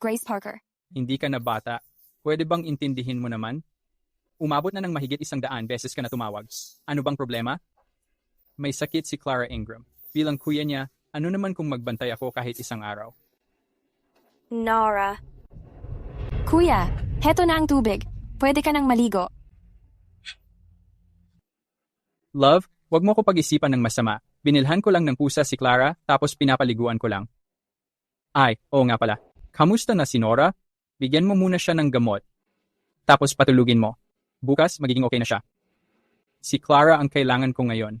Grace Parker. Hindi ka na bata. Pwede bang intindihin mo naman? Umabot na ng mahigit 100 beses ka na tumawag. Ano bang problema? May sakit si Clara Ingram. Bilang kuya niya, ano naman kung magbantay ako kahit isang araw? Nora. Kuya, heto na ang tubig. Pwede ka nang maligo. Love, wag mo ko pag-isipan ng masama. Binilhan ko lang ng pusa si Clara, tapos pinapaliguan ko lang. Ay, oo nga pala. Kamusta na si Nora? Bigyan mo muna siya ng gamot. Tapos patulugin mo. Bukas, magiging okay na siya. Si Clara ang kailangan ko ngayon.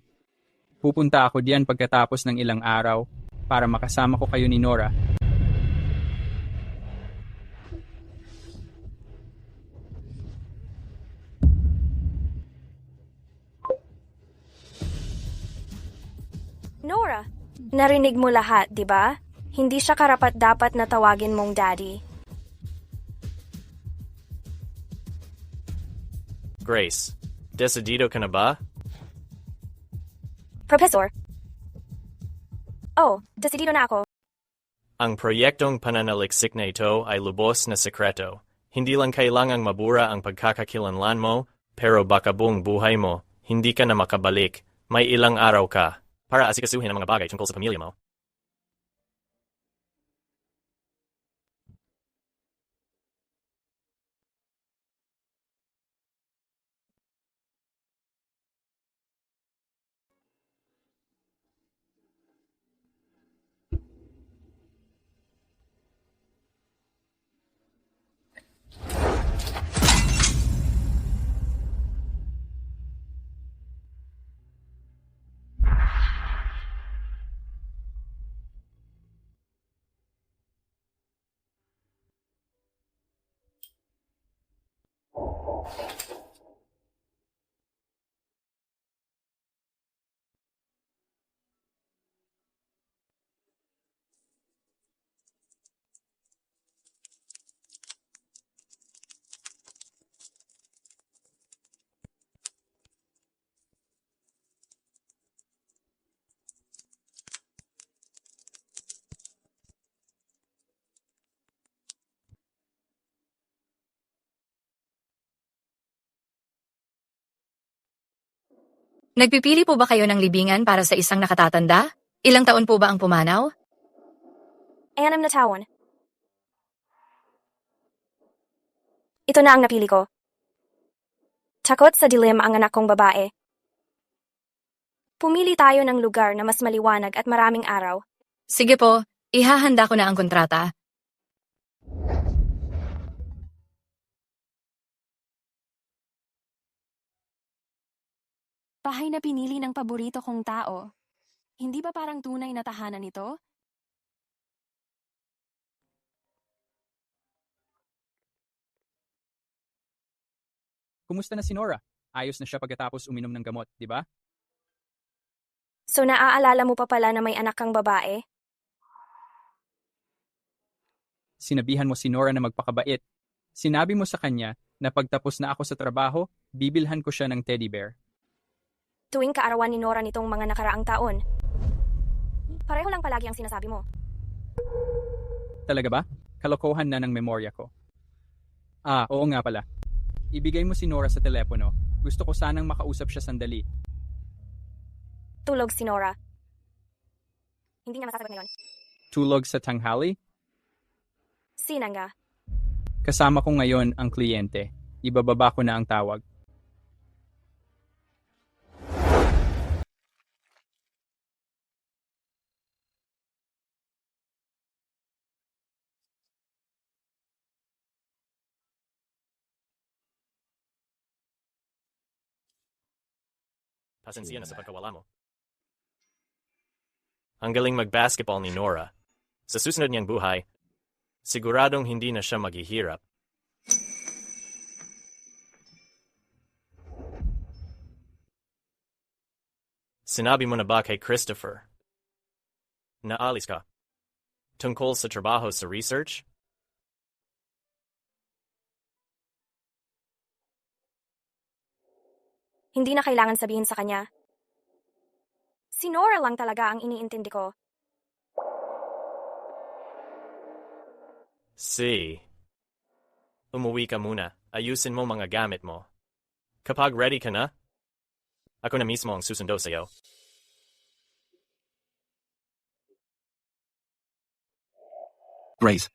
Pupunta ako diyan pagkatapos ng ilang araw para makasama ko kayo ni Nora. Nora, narinig mo lahat, di ba? Hindi siya karapat-dapat na tawagin mong daddy. Grace, decidido ka na ba? Professor. Oh, decidido na ako. Ang proyektong pananaliksik na ito ay lubos na sekreto. Hindi lang kailangang mabura ang pagkakakilanlan mo, pero baka buong buhay mo, hindi ka na makabalik. May ilang araw ka para asikasuhin ang mga bagay tungkol sa pamilya mo. Nagpipili po ba kayo ng libingan para sa isang nakatatanda? Ilang taon po ba ang pumanaw? 6 na taon. Ito na ang napili ko. Takot sa dilim ang anak kong babae. Pumili tayo ng lugar na mas maliwanag at maraming araw. Sige po, ihahanda ko na ang kontrata. Bahay na pinili ng paborito kong tao. Hindi ba parang tunay na tahanan ito? Kumusta na si Nora? Ayos na siya pagkatapos uminom ng gamot, di ba? So naaalala mo pa pala na may anak kang babae? Sinabihan mo si Nora na magpakabait. Sinabi mo sa kanya na pagtapos na ako sa trabaho, bibilhan ko siya ng teddy bear. Tuwing kaarawan ni Nora nitong mga nakaraang taon. Pareho lang palagi ang sinasabi mo. Talaga ba? Kalokohan na ng memorya ko. Oo nga pala. Ibigay mo si Nora sa telepono. Gusto ko sanang makausap siya sandali. Tulog si Nora. Hindi niya masasagot ngayon. Tulog sa tanghali? Sinanga. Kasama ko ngayon ang kliyente. Ibababa ko na ang tawag. Pasensya na sa pagkawala mo. Ang galing mag-basketball ni Nora. Sa susunod niyang buhay, siguradong hindi na siya maghihirap. Sinabi mo na ba kay Christopher? Naalis ka. Tungkol sa trabaho sa research? Hindi na kailangan sabihin sa kanya. Si Nora lang talaga ang iniintindi ko. Si. Umuwi ka muna. Ayusin mo mga gamit mo. Kapag ready ka na, ako na mismo ang susundo sa'yo. Grace.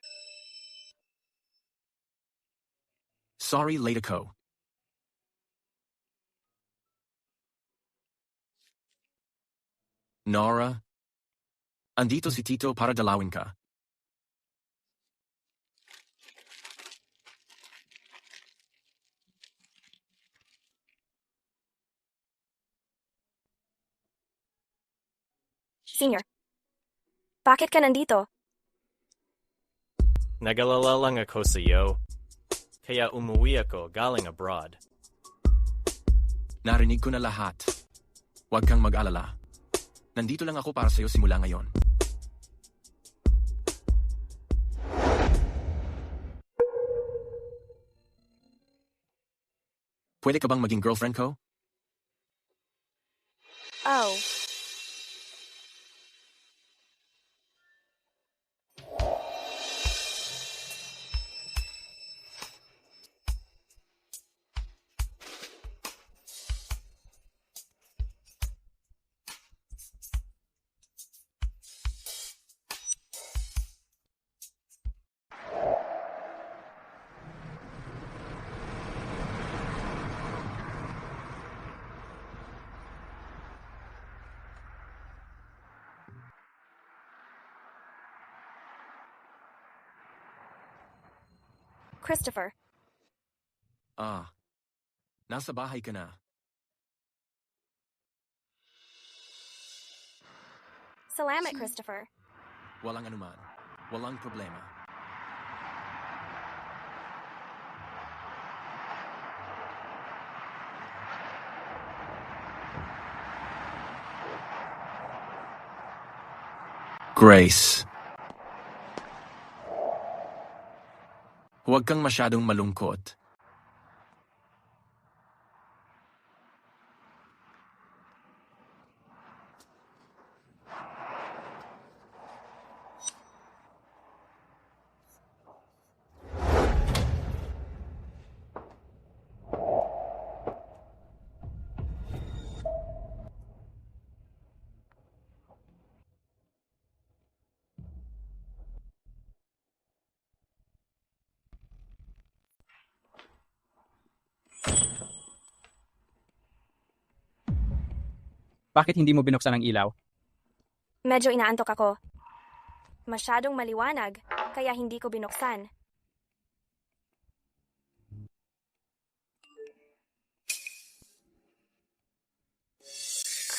Sorry, late ako. Nora, andito si Tito para dalawin ka. Senior. Bakit ka nandito? Nagalala lang ako sa'yo. Kaya umuwi ako galing abroad. Narinig ko na lahat. Huwag kang mag-alala. Nandito lang ako para sa'yo simula ngayon. Pwede ka bang maging girlfriend ko? Oh. Christopher. Nasa bahay ka na. Salamat, Christopher. Walang anuman. Walang problema. Grace. Huwag kang masyadong malungkot. Bakit hindi mo binuksan ang ilaw? Medyo inaantok ako. Masyadong maliwanag, kaya hindi ko binuksan.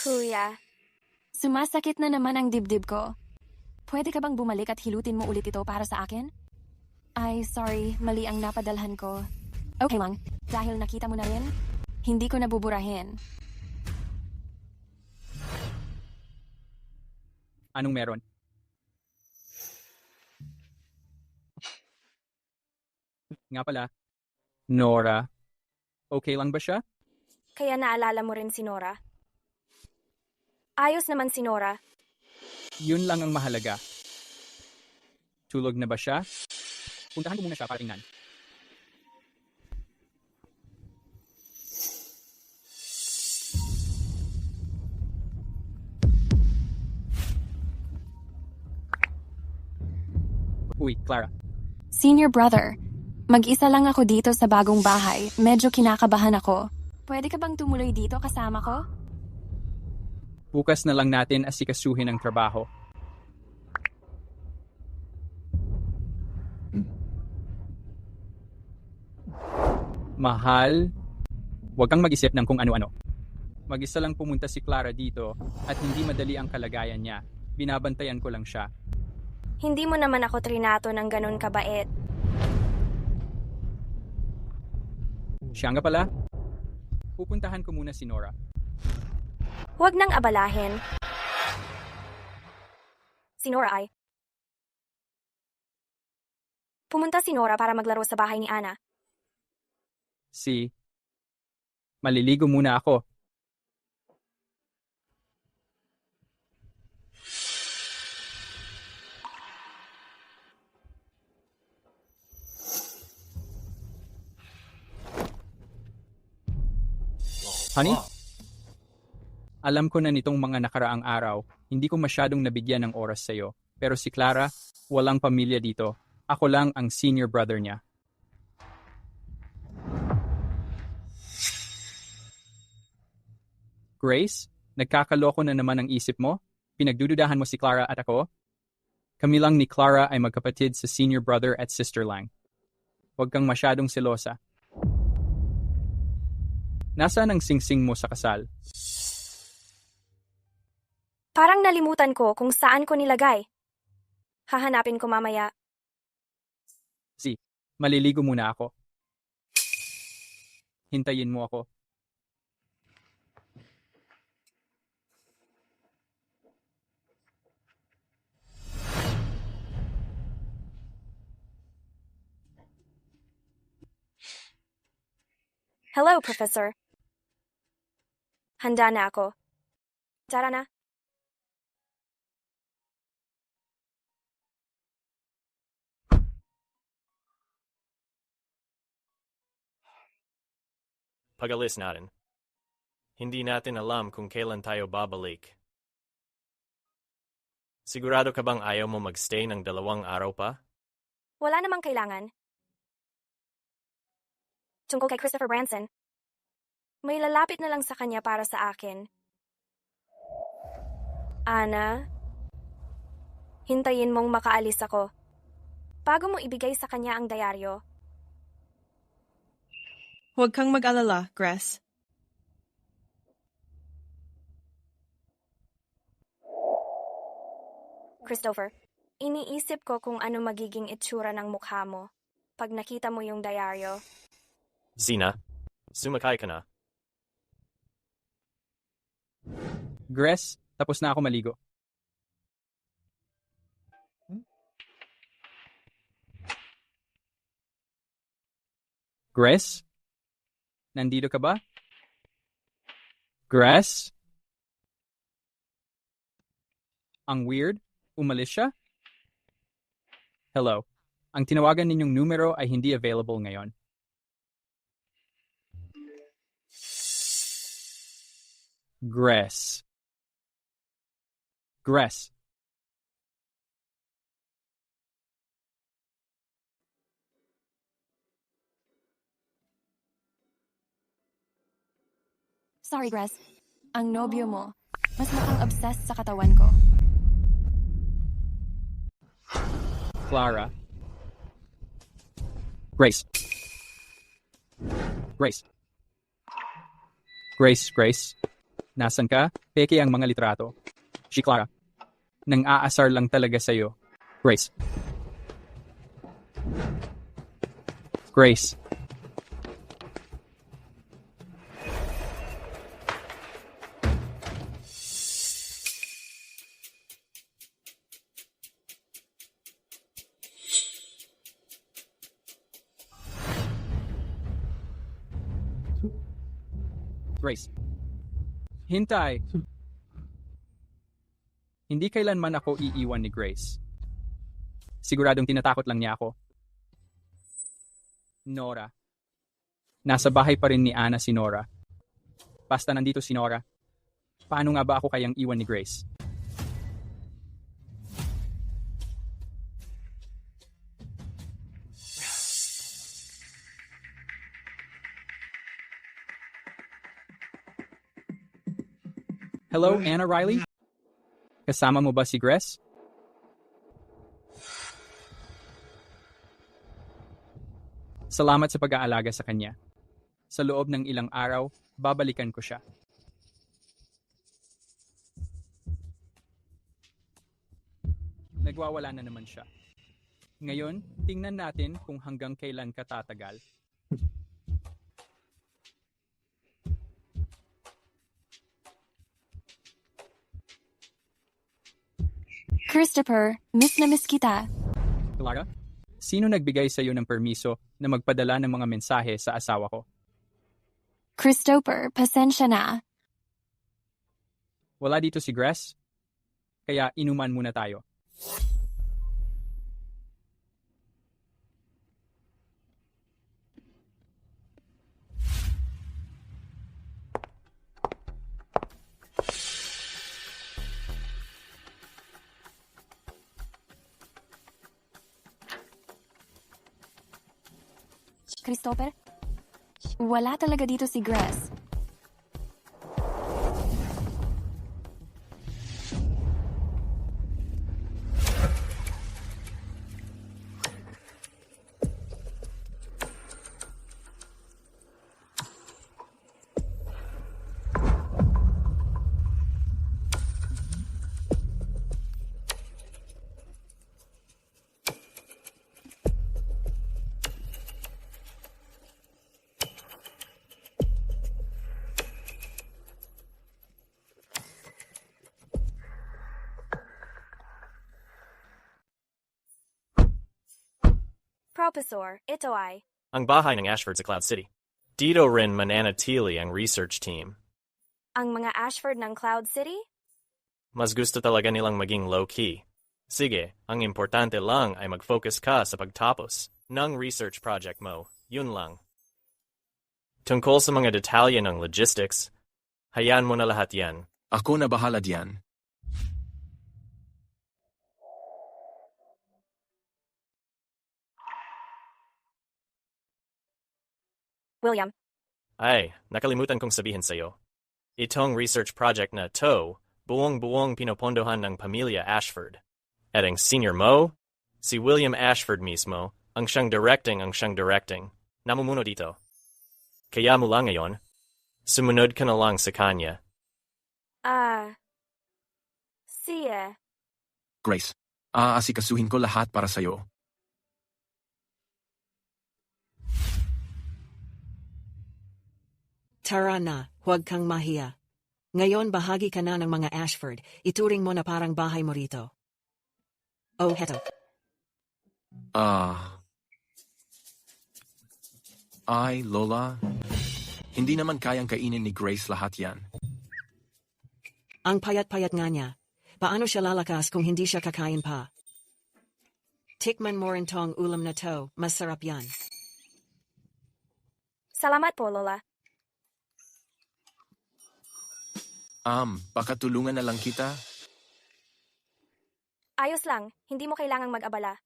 Kuya. Sumasakit na naman ang dibdib ko. Pwede ka bang bumalik at hilutin mo ulit ito para sa akin? Ay, sorry, mali ang napadalhan ko. Okay lang, dahil nakita mo na rin, hindi ko nabuburahin. Anong meron? Nga pala, Nora, okay lang ba siya? Kaya naalala mo rin si Nora. Ayos naman si Nora. Yun lang ang mahalaga. Tulog na ba siya? Puntahan ko muna siya para tingnan. Uy, Clara. Senior brother, mag-isa lang ako dito sa bagong bahay. Medyo kinakabahan ako. Pwede ka bang tumuloy dito kasama ko? Bukas na lang natin asikasuhin ang trabaho. Mahal, huwag kang mag-isip ng kung ano-ano. Mag-isa lang pumunta si Clara dito at hindi madali ang kalagayan niya. Binabantayan ko lang siya. Hindi mo naman ako trinato ng ganun kabait. Siya nga pala, pupuntahan ko muna si Nora. Huwag nang abalahin. Si Nora ay... Pumunta si Nora para maglaro sa bahay ni Ana. Maliligo muna ako. Honey? Alam ko na nitong mga nakaraang araw, hindi ko masyadong nabigyan ng oras sa'yo. Pero si Clara, walang pamilya dito. Ako lang ang senior brother niya. Grace, nagkakaloko na naman ang isip mo? Pinagdududahan mo si Clara at ako? Kami lang ni Clara ay magkapatid sa senior brother at sister lang. Huwag kang masyadong selosa. Nasaan ang singsing mo sa kasal? Parang nalimutan ko kung saan ko nilagay. Hahanapin ko mamaya. Maliligo muna ako. Hintayin mo ako. Hello, Professor. Handa na ako. Tara na. Pag-alis natin. Hindi natin alam kung kailan tayo babalik. Sigurado ka bang ayaw mo magstay ng 2 araw pa? Wala namang kailangan. Tungkol kay Christopher Branson, may lalapit na lang sa kanya para sa akin. Ana, hintayin mong makaalis ako. Bago mo ibigay sa kanya ang dayaryo. Huwag kang mag-alala, Grace. Christopher, iniisip ko kung ano magiging itsura ng mukha mo pag nakita mo yung dayaryo. Zina, sumakay ka na. Grace, tapos na ako maligo. Grace? Nandito ka ba? Grace? Ang weird? Umalis siya? Hello. Ang tinawagan ninyong numero ay hindi available ngayon. Grace. Grace. Sorry, Grace. Ang nobyo mo, mas mukhang obsessed sa katawan ko. Clara. Grace. Grace. Grace. Nasaan ka? Peke ang mga litrato. Si Clara. Nang aasar lang talaga sa'yo. Grace. Grace. Grace. Hintay. Hindi kailanman ako iiwan ni Grace. Siguradong tinatakot lang niya ako. Nora. Nasa bahay pa rin ni Ana si Nora. Basta nandito si Nora. Paano nga ba ako kayang iwan ni Grace? Hello, Anna Riley? Kasama mo ba si Grace? Salamat sa pag-aalaga sa kanya. Sa loob ng ilang araw, babalikan ko siya. Nagwawala na naman siya. Ngayon, tingnan natin kung hanggang kailan ka tatagal. Christopher, miss na miss kita. Clara, sino nagbigay sa iyo ng permiso na magpadala ng mga mensahe sa asawa ko? Christopher, pasensya na. Wala dito si Grace, kaya inuman muna tayo. Christopher? Wala talaga dito si Grace. Professor, ito ay. Ang bahay ng Ashford sa Cloud City. Dito rin mananatili ang research team. Ang mga Ashford ng Cloud City? Mas gusto talaga nilang maging low-key. Sige, ang importante lang ay mag-focus ka sa pagtapos ng research project mo. Yun lang. Tungkol sa mga detalye ng logistics, hayaan mo na lahat yan. Ako na bahala diyan. William, Ay, nakalimutan kong sabihin sa'yo. Itong research project na to, buong-buong pinopondohan ng pamilya Ashford. At ang senior mo, si William Ashford mismo, ang siyang directing. Namumuno dito. Kaya mula ngayon, sumunod ka na lang sa kanya. siya. Grace, aasikasuhin ko lahat para sa'yo. Tara na, huwag kang mahiya. Ngayon bahagi ka na ng mga Ashford, ituring mo na parang bahay mo rito. Oh, heto. Ay, Lola, hindi naman kayang kainin ni Grace lahat yan. Ang payat-payat nga niya. Paano siya lalakas kung hindi siya kakain pa? Tikman mo rin tong ulam na to, masarap yan. Salamat po, Lola. Baka tulungan na lang kita? Ayos lang, hindi mo kailangang mag-abala.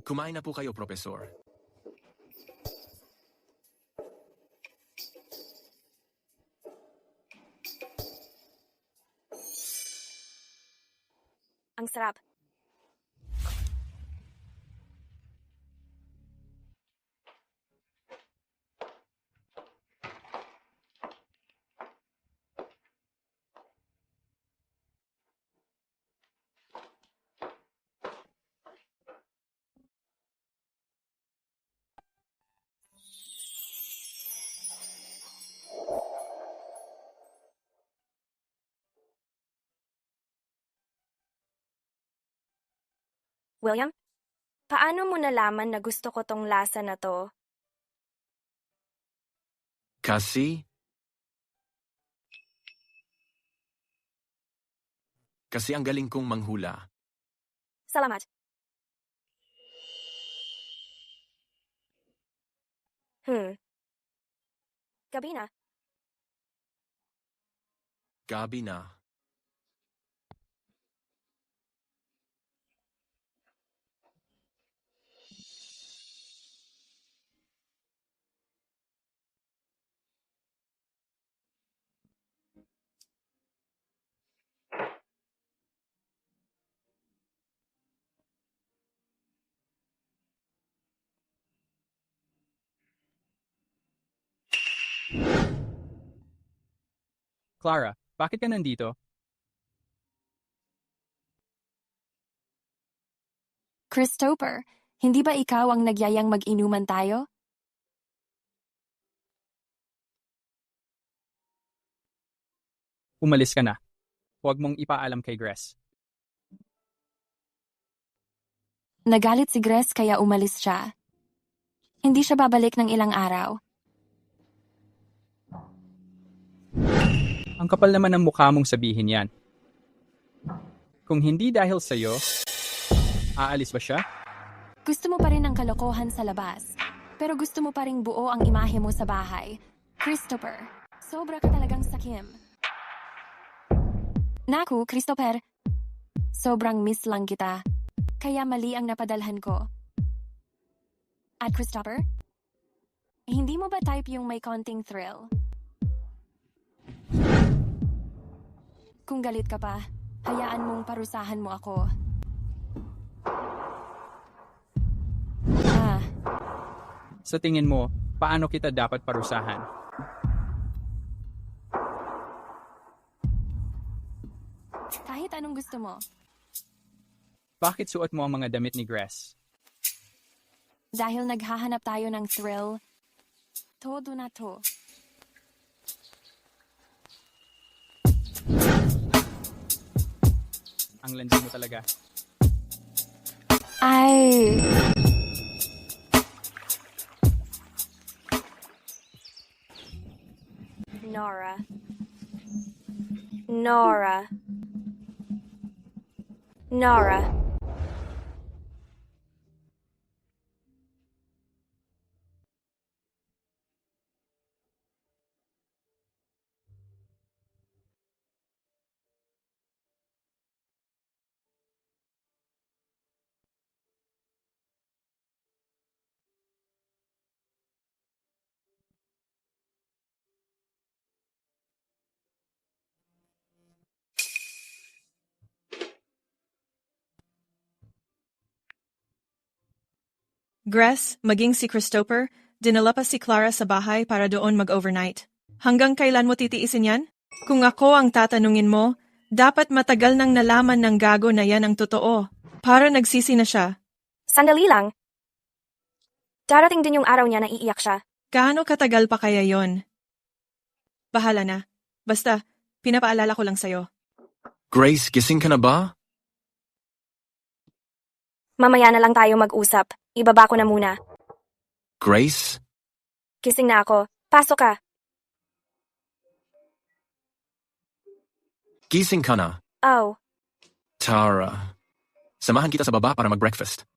Kumain na po kayo, Professor. Ang sarap. William, paano mo nalaman na gusto ko tong lasa na to? Kasi ang galing kong manghula. Salamat. Gabi na. Gabi na. Clara, bakit ka nandito? Christopher, hindi ba ikaw ang nagyayang mag-inuman tayo? Umalis ka na. Huwag mong ipaalam kay Grace. Nagalit si Grace kaya umalis siya. Hindi siya babalik ng ilang araw. Ang kapal naman ng mukha mong sabihin yan. Kung hindi dahil sa'yo, aalis ba siya? Gusto mo pa rin ng kalokohan sa labas, pero gusto mo pa ring buo ang imahe mo sa bahay. Christopher, Sobra ka talagang sakim. Naku, Christopher. Sobrang miss lang kita. Kaya mali ang napadalhan ko. At Christopher? Hindi mo ba type yung may konting thrill? Kung galit ka pa, hayaan mong parusahan mo ako. Sa tingin mo, paano kita dapat parusahan? Kahit anong gusto mo. Bakit suot mo ang mga damit ni Grace? Dahil naghahanap tayo ng thrill, todo na to. Ang landi mo talaga. Ay... Nora. Nora. Nora. Grace, maging si Christopher, dinala pa si Clara sa bahay para doon mag-overnight. Hanggang kailan mo titiisin yan? Kung ako ang tatanungin mo, dapat matagal nang nalaman ng gago na yan ang totoo. Para nagsisi na siya. Sandali lang. Darating din yung araw niya na iiyak siya. Gaano katagal pa kaya yon? Bahala na. Basta, pinapaalala ko lang sa'yo. Grace, gising ka na ba? Mamaya na lang tayo mag-usap. Ibaba ko na muna. Grace? Gising na ako. Pasok ka. Gising ka na. Oh, Tara. Samahan kita sa baba para mag-breakfast.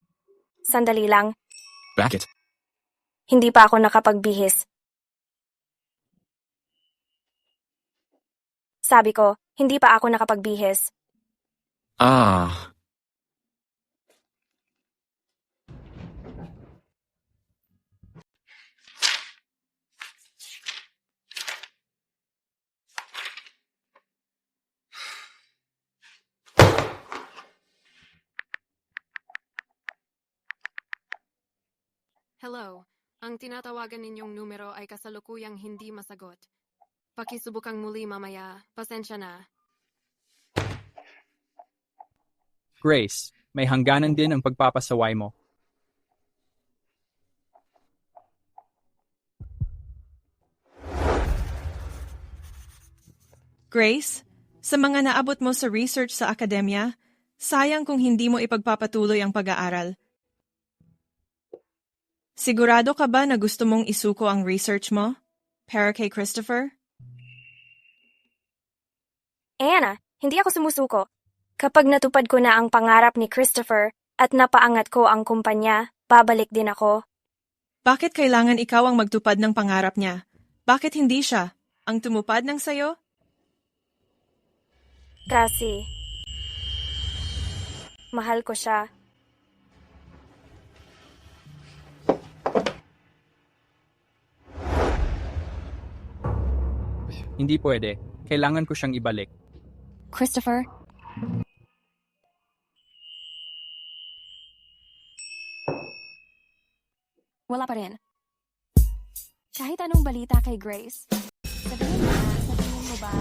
sandali lang. Bakit? Hindi pa ako nakapagbihis. Sabi ko, hindi pa ako nakapagbihis. Ah. Hello, ang tinatawagan ninyong numero ay kasalukuyang hindi masagot. Pakisubukang muli mamaya, pasensya na. Grace, may hangganan din ang pagpapasaway mo. Grace, sa mga naabot mo sa research sa akademya, sayang kung hindi mo ipagpapatuloy ang pag-aaral. Sigurado ka ba na gusto mong isuko ang research mo? Para kay Christopher? Anna, hindi ako sumusuko. Kapag natupad ko na ang pangarap ni Christopher at napaangat ko ang kumpanya, babalik din ako. Bakit kailangan ikaw ang magtupad ng pangarap niya? Bakit hindi siya ang tumupad ng sayo? Kasi mahal ko siya. Hindi pwede. Kailangan ko siyang ibalik. Christopher? Wala pa rin. Kahit anong balita kay Grace, sabihin mo na, sa tingin mo ba,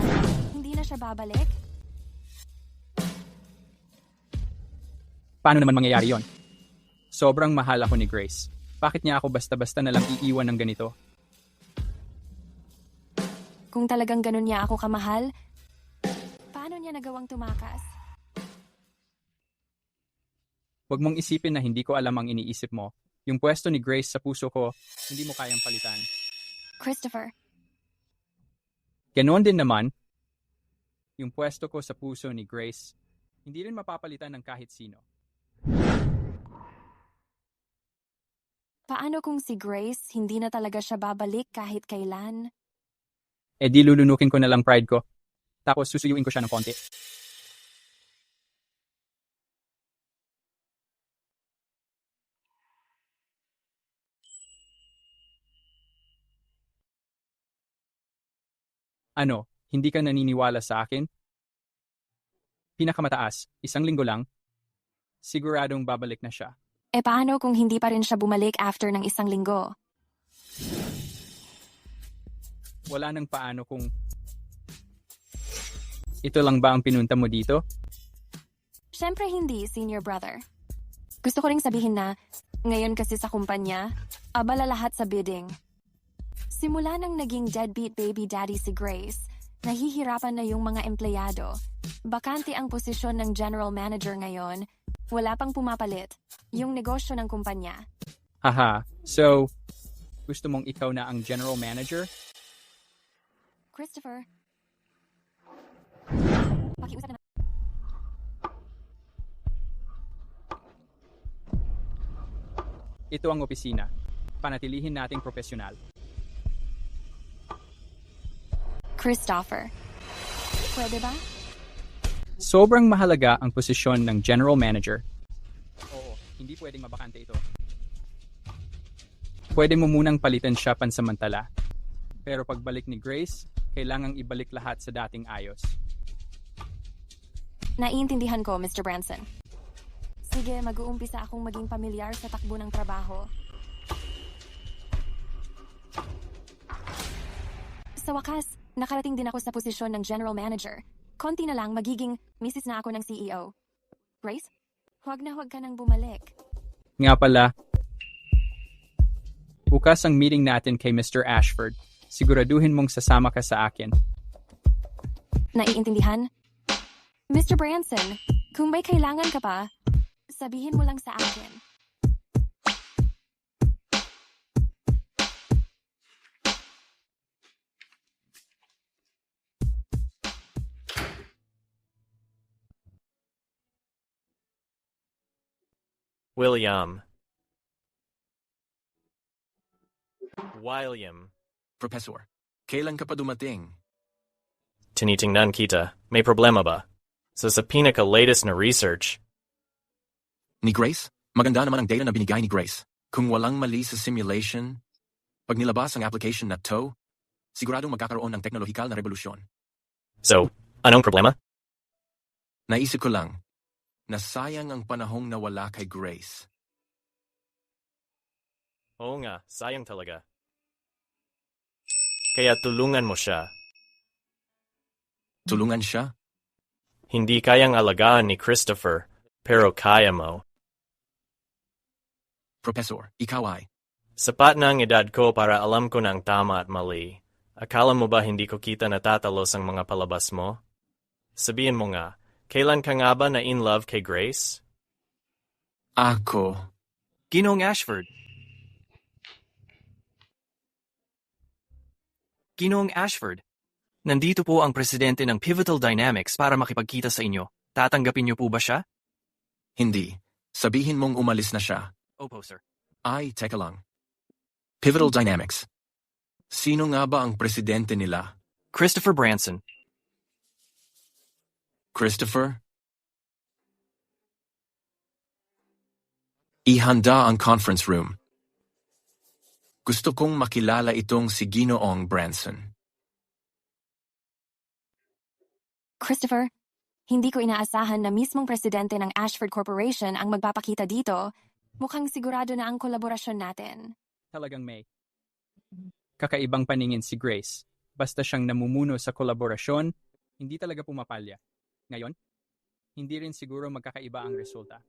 hindi na siya babalik? Paano naman mangyayari yon? Sobrang mahal ako ni Grace. Bakit niya ako basta-basta na lang iiwan ng ganito? Kung talagang ganun niya ako kamahal, paano niya nagawang tumakas? Huwag mong isipin na hindi ko alam ang iniisip mo. Yung pwesto ni Grace sa puso ko, hindi mo kayang palitan. Christopher, Ganoon din naman, yung pwesto ko sa puso ni Grace, hindi rin mapapalitan ng kahit sino. paano kung si Grace hindi na talaga siya babalik kahit kailan? Eh di lulunukin ko na lang pride ko. Tapos susuyuin ko siya ng konti. Ano, hindi ka naniniwala sa akin? Pinakamataas, 1 linggo lang. Siguradong babalik na siya. E paano kung hindi pa rin siya bumalik after ng 1 linggo? Wala nang paano kung... Ito lang ba ang pinunta mo dito? Siyempre hindi, senior brother. Gusto ko ring sabihin na, ngayon kasi sa kumpanya, abala lahat sa bidding. Simula nang naging deadbeat baby daddy si Grace, nahihirapan na yung mga empleyado. Bakante ang posisyon ng general manager ngayon, wala pang pumapalit. Yung negosyo ng kumpanya. Haha, so, gusto mong ikaw na ang general manager? Christopher. Pakiusap na. Ito ang opisina. Panatilihin nating profesional. Christopher. Pwede ba? Sobrang mahalaga ang posisyon ng general manager. Oo, hindi pwedeng mabakante ito. Pwede mo munang palitan siya pansamantala. Pero pagbalik ni Grace, kailangang ibalik lahat sa dating ayos. Naiintindihan ko, Mr. Branson. Sige, mag-uumpisa akong maging pamilyar sa takbo ng trabaho. Sa wakas, nakarating din ako sa posisyon ng general manager. Konti na lang, magiging Mrs. na ako ng CEO. Grace, huwag ka nang bumalik. Nga pala, bukas ang meeting natin kay Mr. Ashford. Siguraduhin mong sasama ka sa akin. Naiintindihan? Mr. Branson, kung may kailangan ka pa, sabihin mo lang sa akin. William. Professor, kailan ka pa dumating? Tinitingnan kita. May problema ba? Sa pinaka-latest na research. Ni Grace? Maganda naman ang data na binigay ni Grace. Kung walang mali sa simulation, pag nilabas ang application na to, siguradong magkakaroon ng teknolohikal na revolusyon. So, anong problema? Naisip ko lang, na sayang ang panahong nawala kay Grace. Oo nga, sayang talaga. Kaya tulungan mo siya. Tulungan siya? Hindi kayang alagaan ni Christopher, pero kaya mo. Professor, ikaw ay. Sapat na ang edad ko para alam ko na ang tama at mali. Akala mo ba hindi ko kita natatalos ang mga palabas mo? Sabihin mo nga, kailan ka nga ba na in love kay Grace? Ako. Ginoong Ashford. Ginoong Ashford, nandito po ang presidente ng Pivotal Dynamics para makipagkita sa inyo. Tatanggapin niyo po ba siya? Hindi. Sabihin mong umalis na siya. Opo, sir. Ay, teka lang. Pivotal Dynamics. Sino nga ba ang presidente nila? Christopher Branson. Christopher? Ihanda ang conference room. Gusto kong makilala itong si Ginoong Branson. Christopher, hindi ko inaasahan na mismong presidente ng Ashford Corporation ang magpapakita dito. Mukhang sigurado na ang kolaborasyon natin. Talagang may. Kakaibang paningin si Grace. Basta siyang namumuno sa kolaborasyon, hindi talaga pumapalya. Ngayon, hindi rin siguro magkakaiba ang resulta.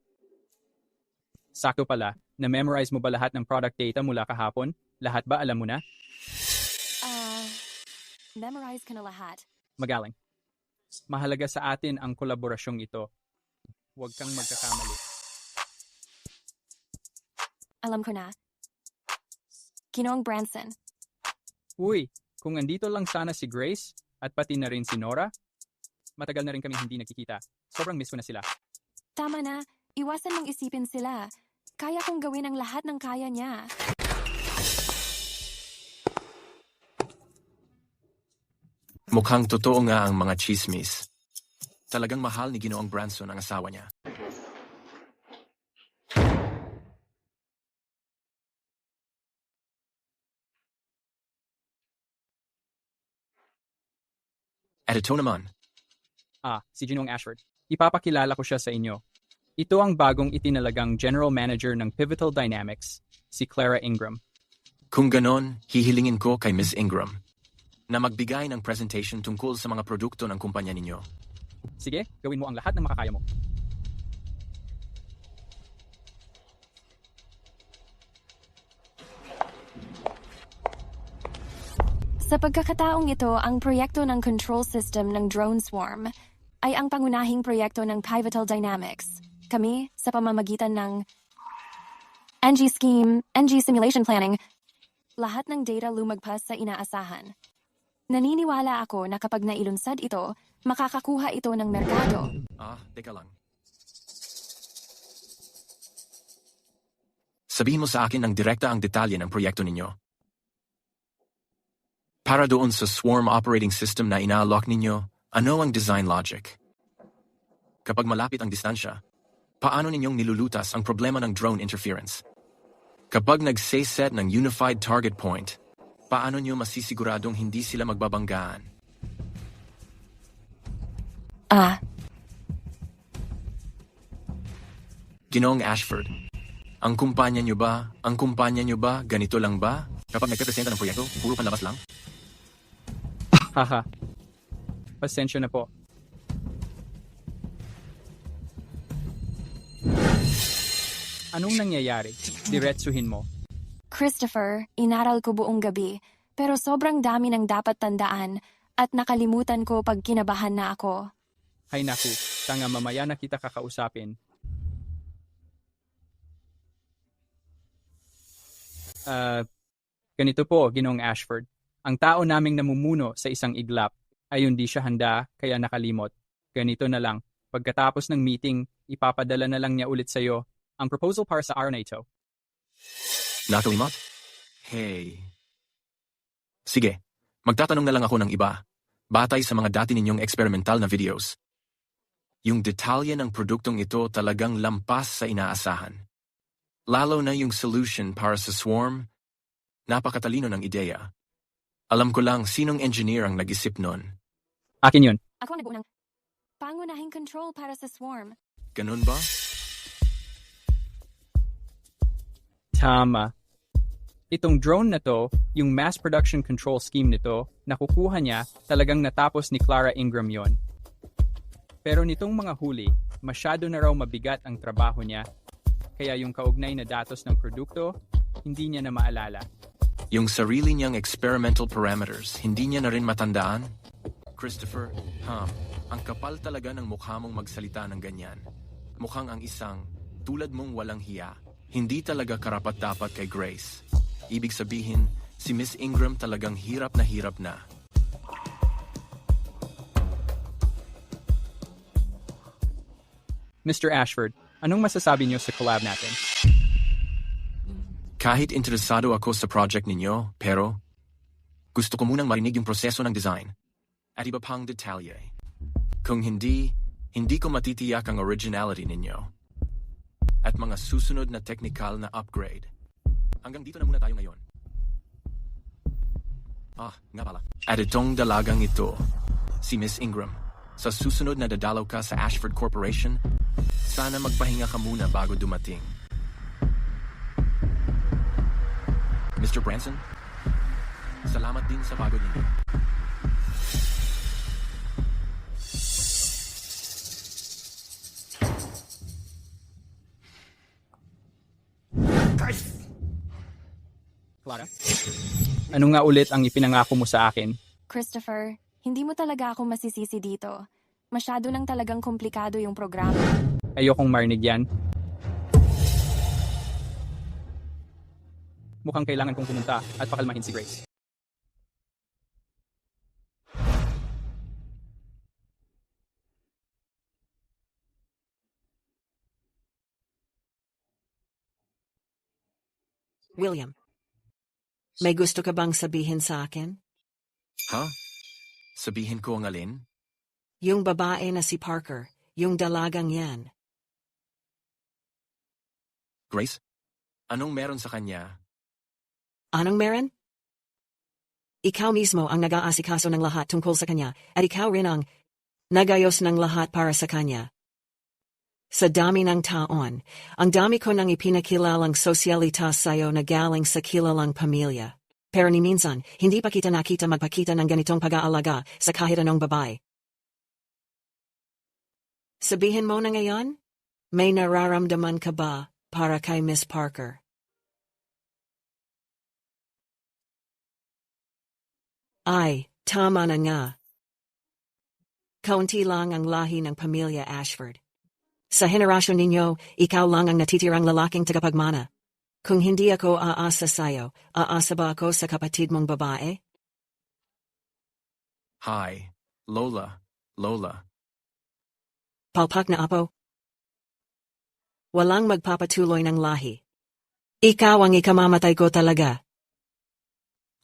Sakto pala, na-memorize mo ba lahat ng product data mula kahapon? Lahat ba alam mo na? Memorize ka na lahat. Magaling. Mahalaga sa atin ang kolaborasyong ito. Huwag kang magkakamali. Alam ko na. Ginoong Branson. Uy, kung andito lang sana si Grace at pati na rin si Nora, matagal na rin kami hindi nakikita. Sobrang miss ko na sila. Tama na. Iwasan mong isipin sila. Kaya kong gawin ang lahat ng kaya niya. Mukhang totoo nga ang mga chismis. Talagang mahal ni Ginoong Branson ang asawa niya. At ito naman, Si Ginoong Ashford. Ipapakilala ko siya sa inyo. Ito ang bagong itinalagang General Manager ng Pivotal Dynamics, si Clara Ingram. kung ganon, hihilingin ko kay Ms. Ingram na magbigay ng presentation tungkol sa mga produkto ng kumpanya ninyo. Sige, gawin mo ang lahat ng makakaya mo. Sa pagkakataong ito, ang proyekto ng control system ng Drone Swarm ay ang pangunahing proyekto ng Pivotal Dynamics. Kami, sa pamamagitan ng NG Scheme, NG Simulation Planning, lahat ng data lumagpas sa inaasahan. Naniniwala ako na kapag nailunsad ito, makakakuha ito ng merkado. Teka lang. Sabihin mo sa akin ng direkta ang detalye ng proyekto ninyo. Para doon sa swarm operating system na inaalok ninyo, ano ang design logic? Kapag malapit ang distansya, paano ninyong nilulutas ang problema ng drone interference? Kapag nag-set ng unified target point, paano nyo masisiguradong hindi sila magbabanggaan? Ginoong Ashford, ang kumpanya nyo ba, ganito lang ba? Kapag nagkapresenta ng proyekto, puro panlabas lang? Haha. Pasensya na po. Anong nangyayari? Diretsuhin mo. Christopher, inaral ko buong gabi, pero sobrang dami ng dapat tandaan at nakalimutan ko pag kinabahan na ako. Hay naku, tanga mamaya na kita kakausapin. Ganito po, Ginoong Ashford. Ang tao naming namumuno sa isang iglap ay hindi siya handa kaya nakalimot. Ganito na lang. Pagkatapos ng meeting, ipapadala na lang niya ulit sa iyo ang proposal para sa araw na ito. Nakalimot? Hey. Sige, magtatanong na lang ako ng iba. Batay sa mga dati ninyong experimental na videos. Yung detalye ng produktong ito talagang lampas sa inaasahan. Lalo na yung solution para sa swarm, napakatalino ng ideya. Alam ko lang sinong engineer ang nag-isip nun. Akin yun. Ako ang nag-unang pangunahing control para sa swarm. Ganun ba? Tama. Itong drone na to, yung mass production control scheme nito, nakukuha niya, talagang natapos ni Clara Ingram yon. Pero nitong mga huli, masyado na raw mabigat ang trabaho niya, kaya yung kaugnay na datos ng produkto, hindi niya na maalala. Yung sarili niyang experimental parameters, hindi niya na rin matandaan? Christopher, ang kapal talaga ng mukha mong magsalita ng ganyan. Mukhang ang isang, tulad mong walang hiya, hindi talaga karapat-dapat kay Grace. Ibig sabihin, si Miss Ingram talagang hirap na. Mr. Ashford, anong masasabi niyo sa collab natin? Kahit interesado ako sa project ninyo, pero gusto ko munang marinig yung proseso ng design at iba pang detalye. Kung hindi ko matitiyak ang originality ninyo at mga susunod na technical na upgrade. Hanggang dito na muna tayo ngayon. Nga pala. At itong dalagang ito, si Miss Ingram, sa susunod na dadalaw ka sa Ashford Corporation, sana magpahinga ka muna bago dumating. Mr. Branson, salamat din sa pagod ninyo. Clara? Ano nga ulit ang ipinangako mo sa akin? Christopher, hindi mo talaga ako masisisi dito. Masyado nang talagang komplikado yung programa. Ayokong marinig yan. Mukhang kailangan kong pumunta at pakalmahin si Grace. William, may gusto ka bang sabihin sa akin? Ha? Sabihin ko ang alin? Yung babae na si Parker, yung dalagang yan. Grace? Anong meron sa kanya? Anong meron? Ikaw mismo ang nag-aasikaso ng lahat tungkol sa kanya, at ikaw rin ang nagayos ng lahat para sa kanya. Sa dami ng taon, ang dami ko nang ipinakilalang sosyalitas sa'yo na galing sa kilalang pamilya. Pero ni minsan, hindi pa kita nakita magpakita ng ganitong pag-aalaga sa kahit anong babae. Sabihin mo na ngayon? May nararamdaman ka ba para kay Miss Parker? Ay, tama na nga. Kaunti lang ang lahi ng pamilya Ashford. Sa henerasyon ninyo, ikaw lang ang natitirang lalaking tagapagmana. Kung hindi ako aasa sa'yo, aasa ba ako sa kapatid mong babae? Hi, Lola. Lola. Palpak na apo? Walang magpapatuloy ng lahi. Ikaw ang ikamamatay ko talaga.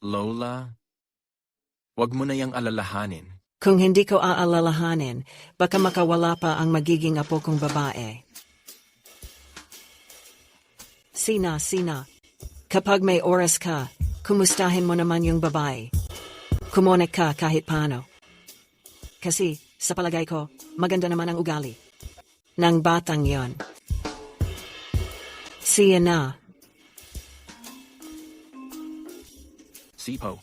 Lola? Wag mo na yang alalahanin. Kung hindi ko aalalahanin, baka makawala pa ang magiging apo kong babae. Sina. Kapag may oras ka, kumustahin mo naman yung babae. Kumonek ka kahit paano. Kasi, sa palagay ko, maganda naman ang ugali ng batang yon. Siya na. Sipo.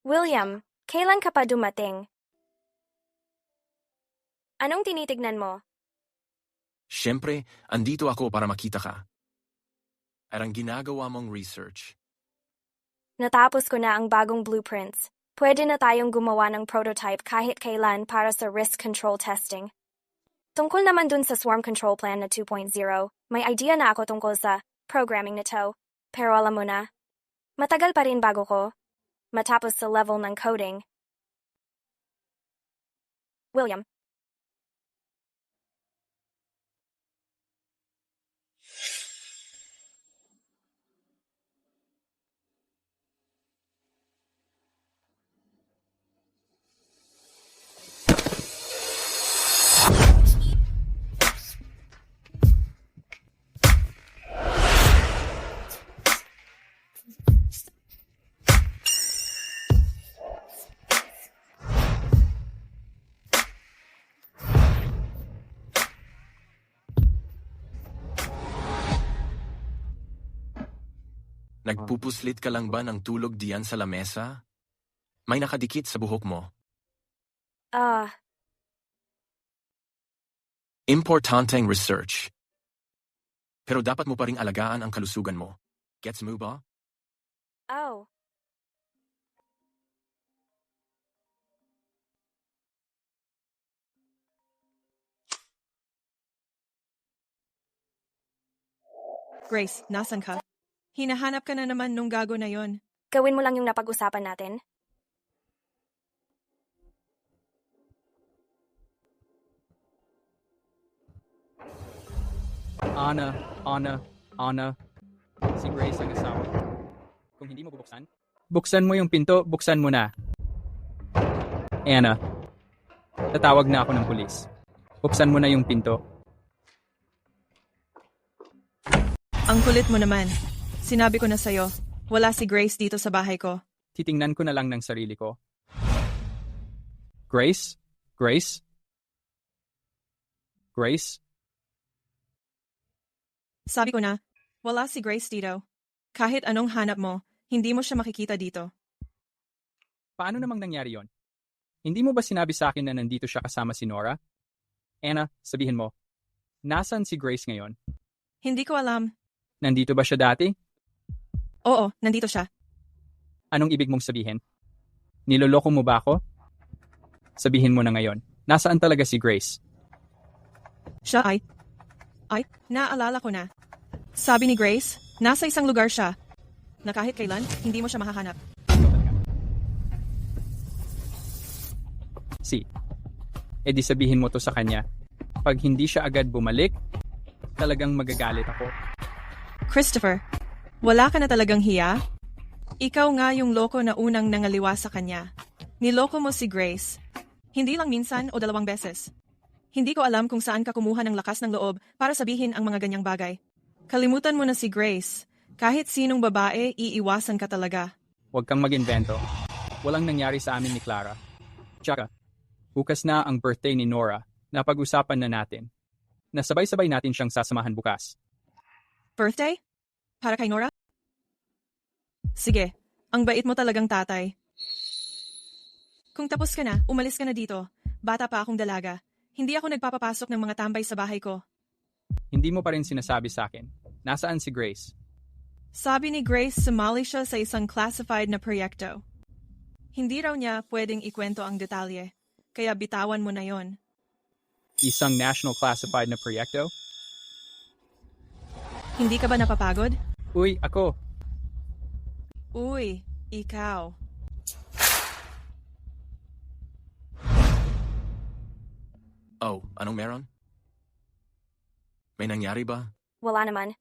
William, kailan ka pa dumating? Anong tinitignan mo? Siyempre, andito ako para makita ka. At ang ginagawa mong research. Natapos ko na ang bagong blueprints. Pwede na tayong gumawa ng prototype kahit kailan para sa risk control testing. Tungkol naman dun sa swarm control plan na 2.0, may idea na ako tungkol sa programming na to. Pero alam mo na, matagal pa rin bago ko matapos sa level ng coding. William. Nagpupuslit ka lang ba ng tulog diyan sa lamesa? May nakadikit sa buhok mo. Importanteng research. Pero dapat mo pa ring alagaan ang kalusugan mo. Gets mo ba? Oh. Grace, nasan ka? Hinahanap ka na naman nung gago na yon. Gawin mo lang yung napag-usapan natin. Anna. Si Grace ang asawa. Kung hindi mo bubuksan, buksan mo yung pinto, buksan mo na. Anna, tatawag na ako ng pulis. Buksan mo na yung pinto. Ang kulit mo naman. Sinabi ko na sa'yo, Wala si Grace dito sa bahay ko. Titingnan ko na lang ng sarili ko. Grace? Grace? Grace? Sabi ko na, wala si Grace dito. Kahit anong hanap mo, hindi mo siya makikita dito. Paano namang nangyari yon? Hindi mo ba sinabi sa akin na nandito siya kasama si Nora? Anna, sabihin mo, nasaan si Grace ngayon? Hindi ko alam. Nandito ba siya dati? Oo, nandito siya. Anong ibig mong sabihin? Niloloko mo ba ako? Sabihin mo na ngayon, nasaan talaga si Grace? Siya ay, naalala ko na. Sabi ni Grace, nasa isang lugar siya, na kahit kailan, hindi mo siya mahahanap. E di sabihin mo to sa kanya. Pag hindi siya agad bumalik, talagang magagalit ako. Christopher, wala ka na talagang hiya? Ikaw nga yung loko na unang nangaliwa sa kanya. Niloko mo si Grace. Hindi lang minsan o 2 beses. Hindi ko alam kung saan ka kumuha ng lakas ng loob para sabihin ang mga ganyang bagay. Kalimutan mo na si Grace. Kahit sinong babae, iiwasan ka talaga. Huwag kang mag-invento. Walang nangyari sa amin ni Clara. Tsaka, bukas na ang birthday ni Nora. Napag-usapan na natin. Nasabay-sabay natin siyang sasamahan bukas. Birthday? Para kay Nora? Sige, ang bait mo talagang tatay. Kung tapos ka na, umalis ka na dito. Bata pa akong dalaga. Hindi ako nagpapapasok ng mga tambay sa bahay ko. Hindi mo pa rin sinasabi sa akin. Nasaan si Grace? Sabi ni Grace, sumali siya sa isang classified na proyekto. Hindi raw niya pwedeng ikwento ang detalye, kaya bitawan mo na yon. Isang national classified na proyekto? Hindi ka ba napapagod? Uy, ako! Uy, ikaw. Oh, anong meron? May nangyari ba? Wala naman.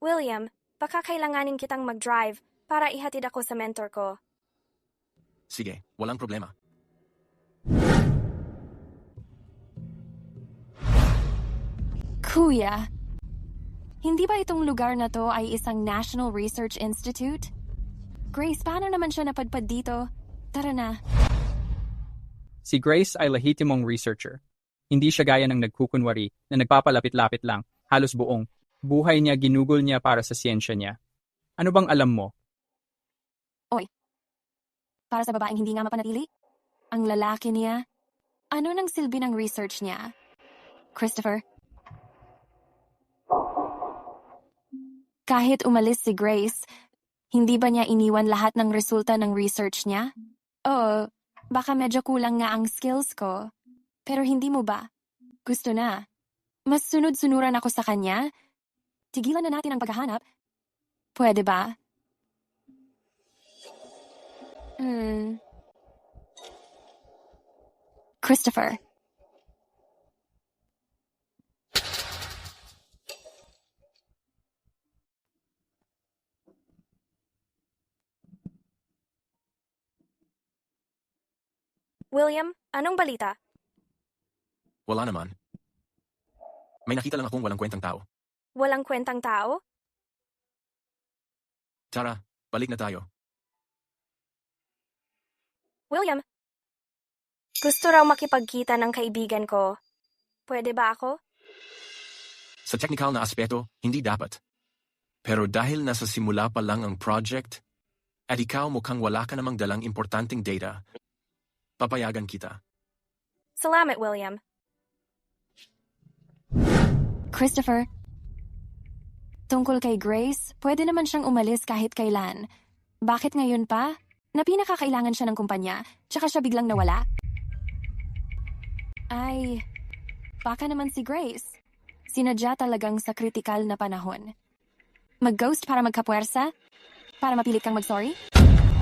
William, baka kailanganin kitang mag-drive para ihatid ako sa mentor ko. Sige, walang problema. Kuya, hindi ba itong lugar na to ay isang National Research Institute? Grace, paano naman siya napadpad dito? Tara na. Si Grace ay lehitimong researcher. Hindi siya gaya ng nagkukunwari na nagpapalapit-lapit lang, halos buong. Buhay niya ginugol niya para sa siyensya niya. Ano bang alam mo? Para sa babaeng hindi nga mapanatili? Ang lalaki niya? Ano nang silbi ng research niya? Christopher? Kahit umalis si Grace, hindi ba niya iniwan lahat ng resulta ng research niya? Oo, baka medyo kulang nga ang skills ko. Pero hindi mo ba? Gusto na. Mas sunod-sunuran ako sa kanya? Tigilan na natin ang paghahanap. Pwede ba? Christopher. William, anong balita? Wala naman. May nakita lang akong walang kwentang tao. Walang kwentang tao? Tara, balik na tayo. William, gusto raw makipagkita ng kaibigan ko. Pwede ba ako? Sa technical na aspeto, hindi dapat. Pero dahil nasa simula pa lang ang project, at ikaw mukhang wala ka namang dalang importanteng data, papayagan kita. Salamat, William. Christopher, tungkol kay Grace, pwede naman siyang umalis kahit kailan. Bakit ngayon pa? Na pinakakailangan siya ng kumpanya, tsaka siya biglang nawala? Ay, baka naman si Grace. Sinadya talagang sa kritikal na panahon. Mag-ghost para magkapuwersa? Para mapilit kang mag-sorry?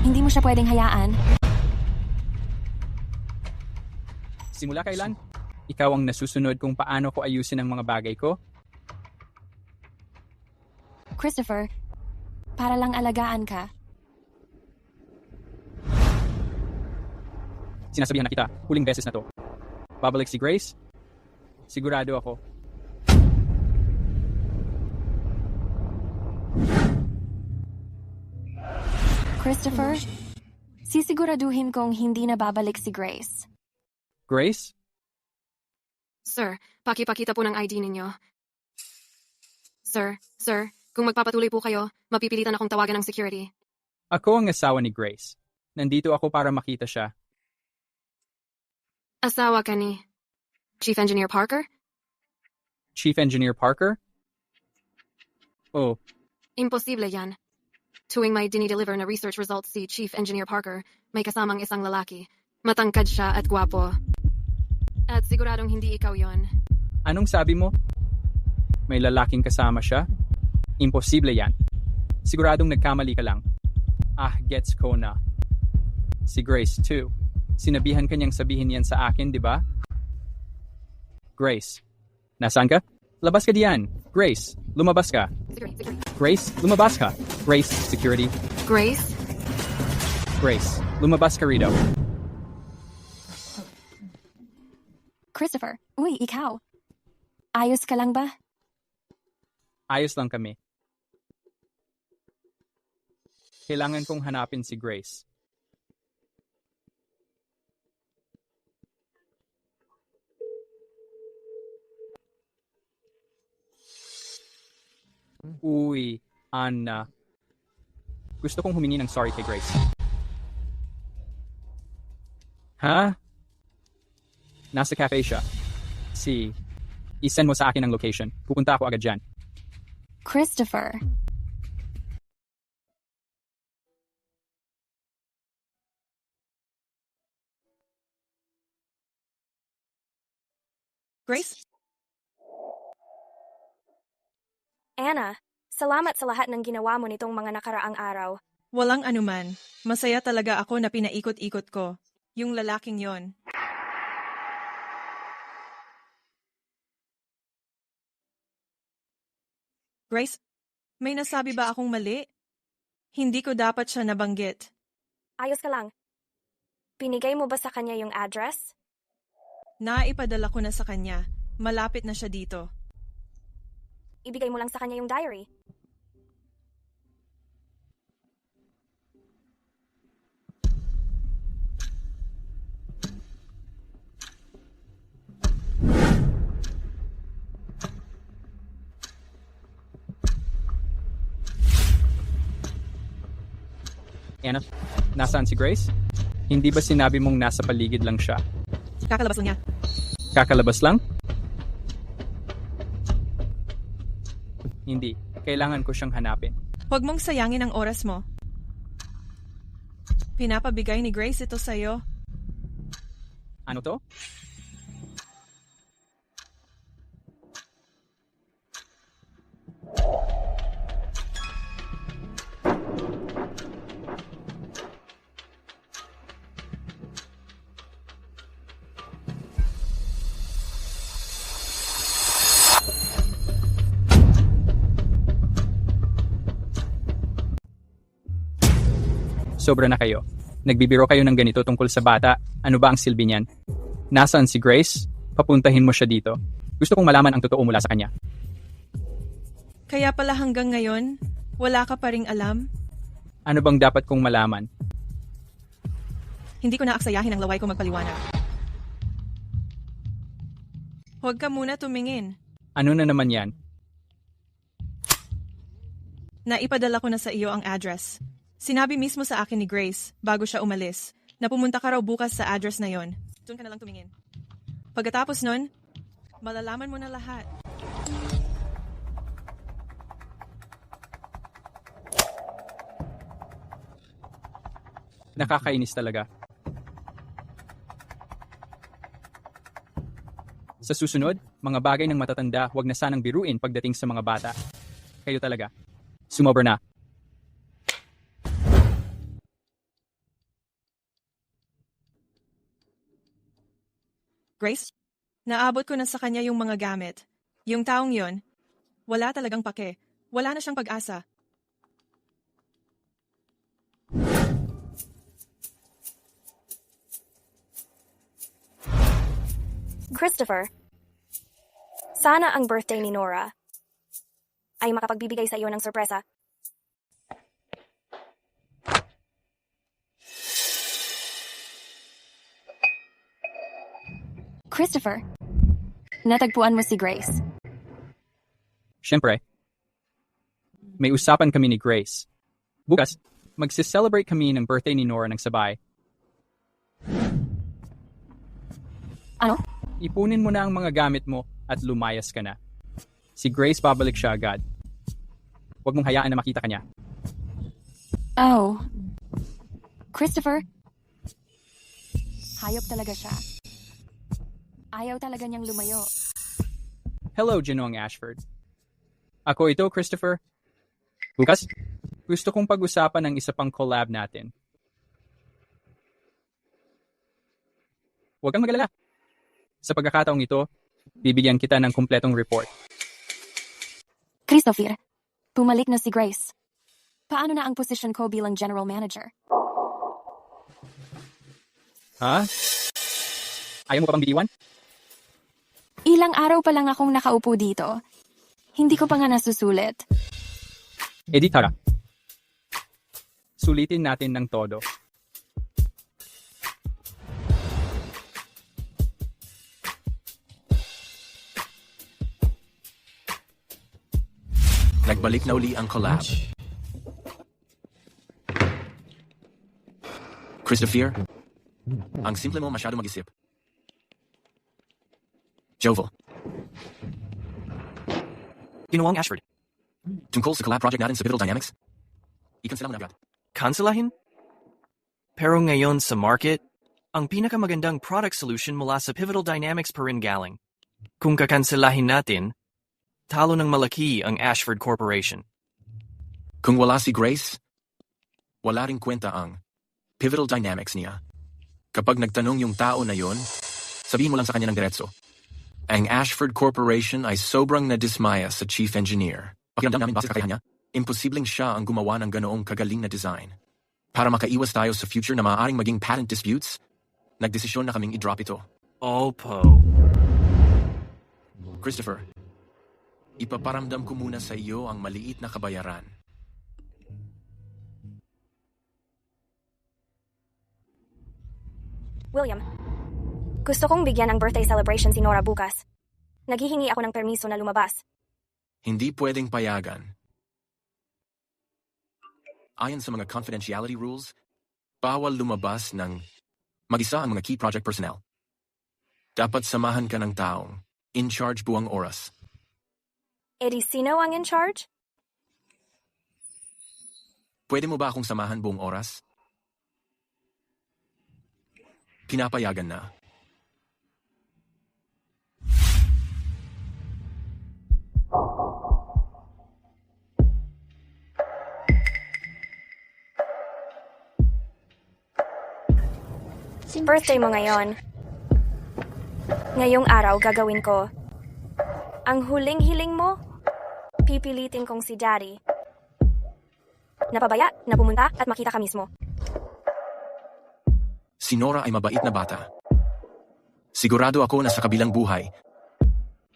Hindi mo siya pwedeng hayaan. Simula kailan? Ikaw ang nasusunod kung paano ko ayusin ang mga bagay ko? Christopher, para lang alagaan ka. Sinasabihan na kita, huling beses na to. Babalik si Grace? Sigurado ako. Christopher, sisiguraduhin kong hindi na babalik si Grace. Grace? Sir, pakipakita po ng ID ninyo. Sir, kung magpapatuloy po kayo, mapipilitan akong tawagan ng security. Ako ang asawa ni Grace. Nandito ako para makita siya. Asawa ka ni Chief Engineer Parker? Chief Engineer Parker? Oh, Imposible yan. Tuwing may dinideliver na research results si Chief Engineer Parker, may kasamang isang lalaki. Matangkad siya at gwapo. At siguradong hindi ikaw yon. anong sabi mo? May lalaking kasama siya? Imposible yan. Siguradong nagkamali ka lang. Gets ko na. Si Grace too. Sinabihan kanyang sabihin yan sa akin, di ba? Grace, nasaan ka? Labas ka diyan. Grace, lumabas ka. Security. Grace, lumabas ka. Grace, security. Grace? Grace, lumabas ka rito. Christopher, uy, ikaw. Ayos ka lang ba? Ayos lang kami. Kailangan kong hanapin si Grace. Uy, Anna. Gusto kong humingi ng sorry kay Grace. Ha? Nasa cafe siya. I-send mo sa akin ang location. Pupunta ako agad dyan. Christopher. Grace? Anna, salamat sa lahat ng ginawa mo nitong mga nakaraang araw. Walang anuman. Masaya talaga ako na pinaikot-ikot ko. Yung lalaking yon. Grace, may nasabi ba akong mali? Hindi ko dapat siya nabanggit. Ayos ka lang. Pinigay mo ba sa kanya yung address? Naipadala ko na sa kanya. Malapit na siya dito. Ibigay mo lang sa kanya yung diary. Anna, nasaan si Grace? Hindi ba sinabi mong nasa paligid lang siya? Kakalabas lang niya. Kakalabas lang? Hindi. Kailangan ko siyang hanapin. Huwag mong sayangin ang oras mo. Pinapabigay ni Grace ito sa'yo. Ano to? Sobra na kayo. Nagbibiro kayo ng ganito tungkol sa bata. Ano ba ang silbi niyan? Nasaan si Grace? Papuntahin mo siya dito. Gusto kong malaman ang totoo mula sa kanya. Kaya pala hanggang ngayon, wala ka pa ring alam? Ano bang dapat kong malaman? Hindi ko na aksayahin ang laway ko magpaliwanag. Huwag ka muna tumingin. Ano na naman yan? Naipadala ko na sa iyo ang address. Sinabi mismo sa akin ni Grace, bago siya umalis, na pumunta ka raw bukas sa address na yon. Doon ka na lang tumingin. Pagkatapos nun, malalaman mo na lahat. Nakakainis talaga. Sa susunod, mga bagay ng matatanda huwag na sanang biruin pagdating sa mga bata. Kayo talaga. Sumobra na. Grace, naabot ko na sa kanya yung mga gamit. Yung taong yon, wala talagang pake. Wala na siyang pag-asa. Christopher, sana ang birthday ni Nora ay makapagbibigay sa iyo ng sorpresa. Christopher, natagpuan mo si Grace. Siyempre, may usapan kami ni Grace. Bukas, magse-celebrate kami ng birthday ni Nora ng sabay. Ano? Ipunin mo na ang mga gamit mo at lumayas ka na. Si Grace babalik siya agad. Huwag mong hayaan na makita ka niya. Oh. Christopher? Hayop talaga siya. Ayaw talaga niyang lumayo. Hello, Ginoong Ashford. Ako ito, Christopher. Bukas, gusto kong pag-usapan ng isa pang collab natin. Huwag kang magalala. Sa pagkakataong ito, bibigyan kita ng kumpletong report. Christopher, pumalik na si Grace. Paano na ang posisyon ko bilang general manager? Ha? Ayaw mo pa bang bitiwan? Ilang araw pa lang akong nakaupo dito. Hindi ko pa nga nasusulit. E di tara. Sulitin natin ng todo. Nagbalik na uli ang collab. Christopher, ang simple mo masyado mag-isip. Jovel, Ginoong Ashford, tungkol sa collab project natin sa Pivotal Dynamics, i-cancela mo na agad. kanselahin? Pero ngayon sa market, ang pinakamagandang product solution mula sa Pivotal Dynamics pa rin galing. Kung kakanselahin natin, talo ng malaki ang Ashford Corporation. Kung wala si Grace, wala ring kwenta ang Pivotal Dynamics niya. Kapag nagtanong yung tao na yon, sabihin mo lang sa kanya ng diretso. Ang Ashford Corporation ay sobrang nadismaya sa chief engineer. Pakiramdam namin base sa kakayahan niya, imposibleng siya ang gumawa ng ganoong kagaling na design. Para makaiwas tayo sa future na maaaring maging patent disputes, nagdesisyon na kaming i-drop ito. Opo. Christopher, ipaparamdam ko muna sa iyo ang maliit na kabayaran. William, gusto kong bigyan ng birthday celebration si Nora bukas. Naghihingi ako ng permiso na lumabas. Hindi pwedeng payagan. Ayon sa mga confidentiality rules, bawal lumabas ng mag-isa ang mga key project personnel. Dapat samahan ka ng taong in charge buwang oras. Edi sino ang in charge? Pwede mo ba akong samahan buong oras? Pinapayagan na. Birthday mo ngayon. Ngayong araw gagawin ko. Ang huling hiling mo, pipilitin kong si Daddy. Napabaya na pumunta at makita ka mismo. Si Nora ay mabait na bata. Sigurado ako na sa kabilang buhay,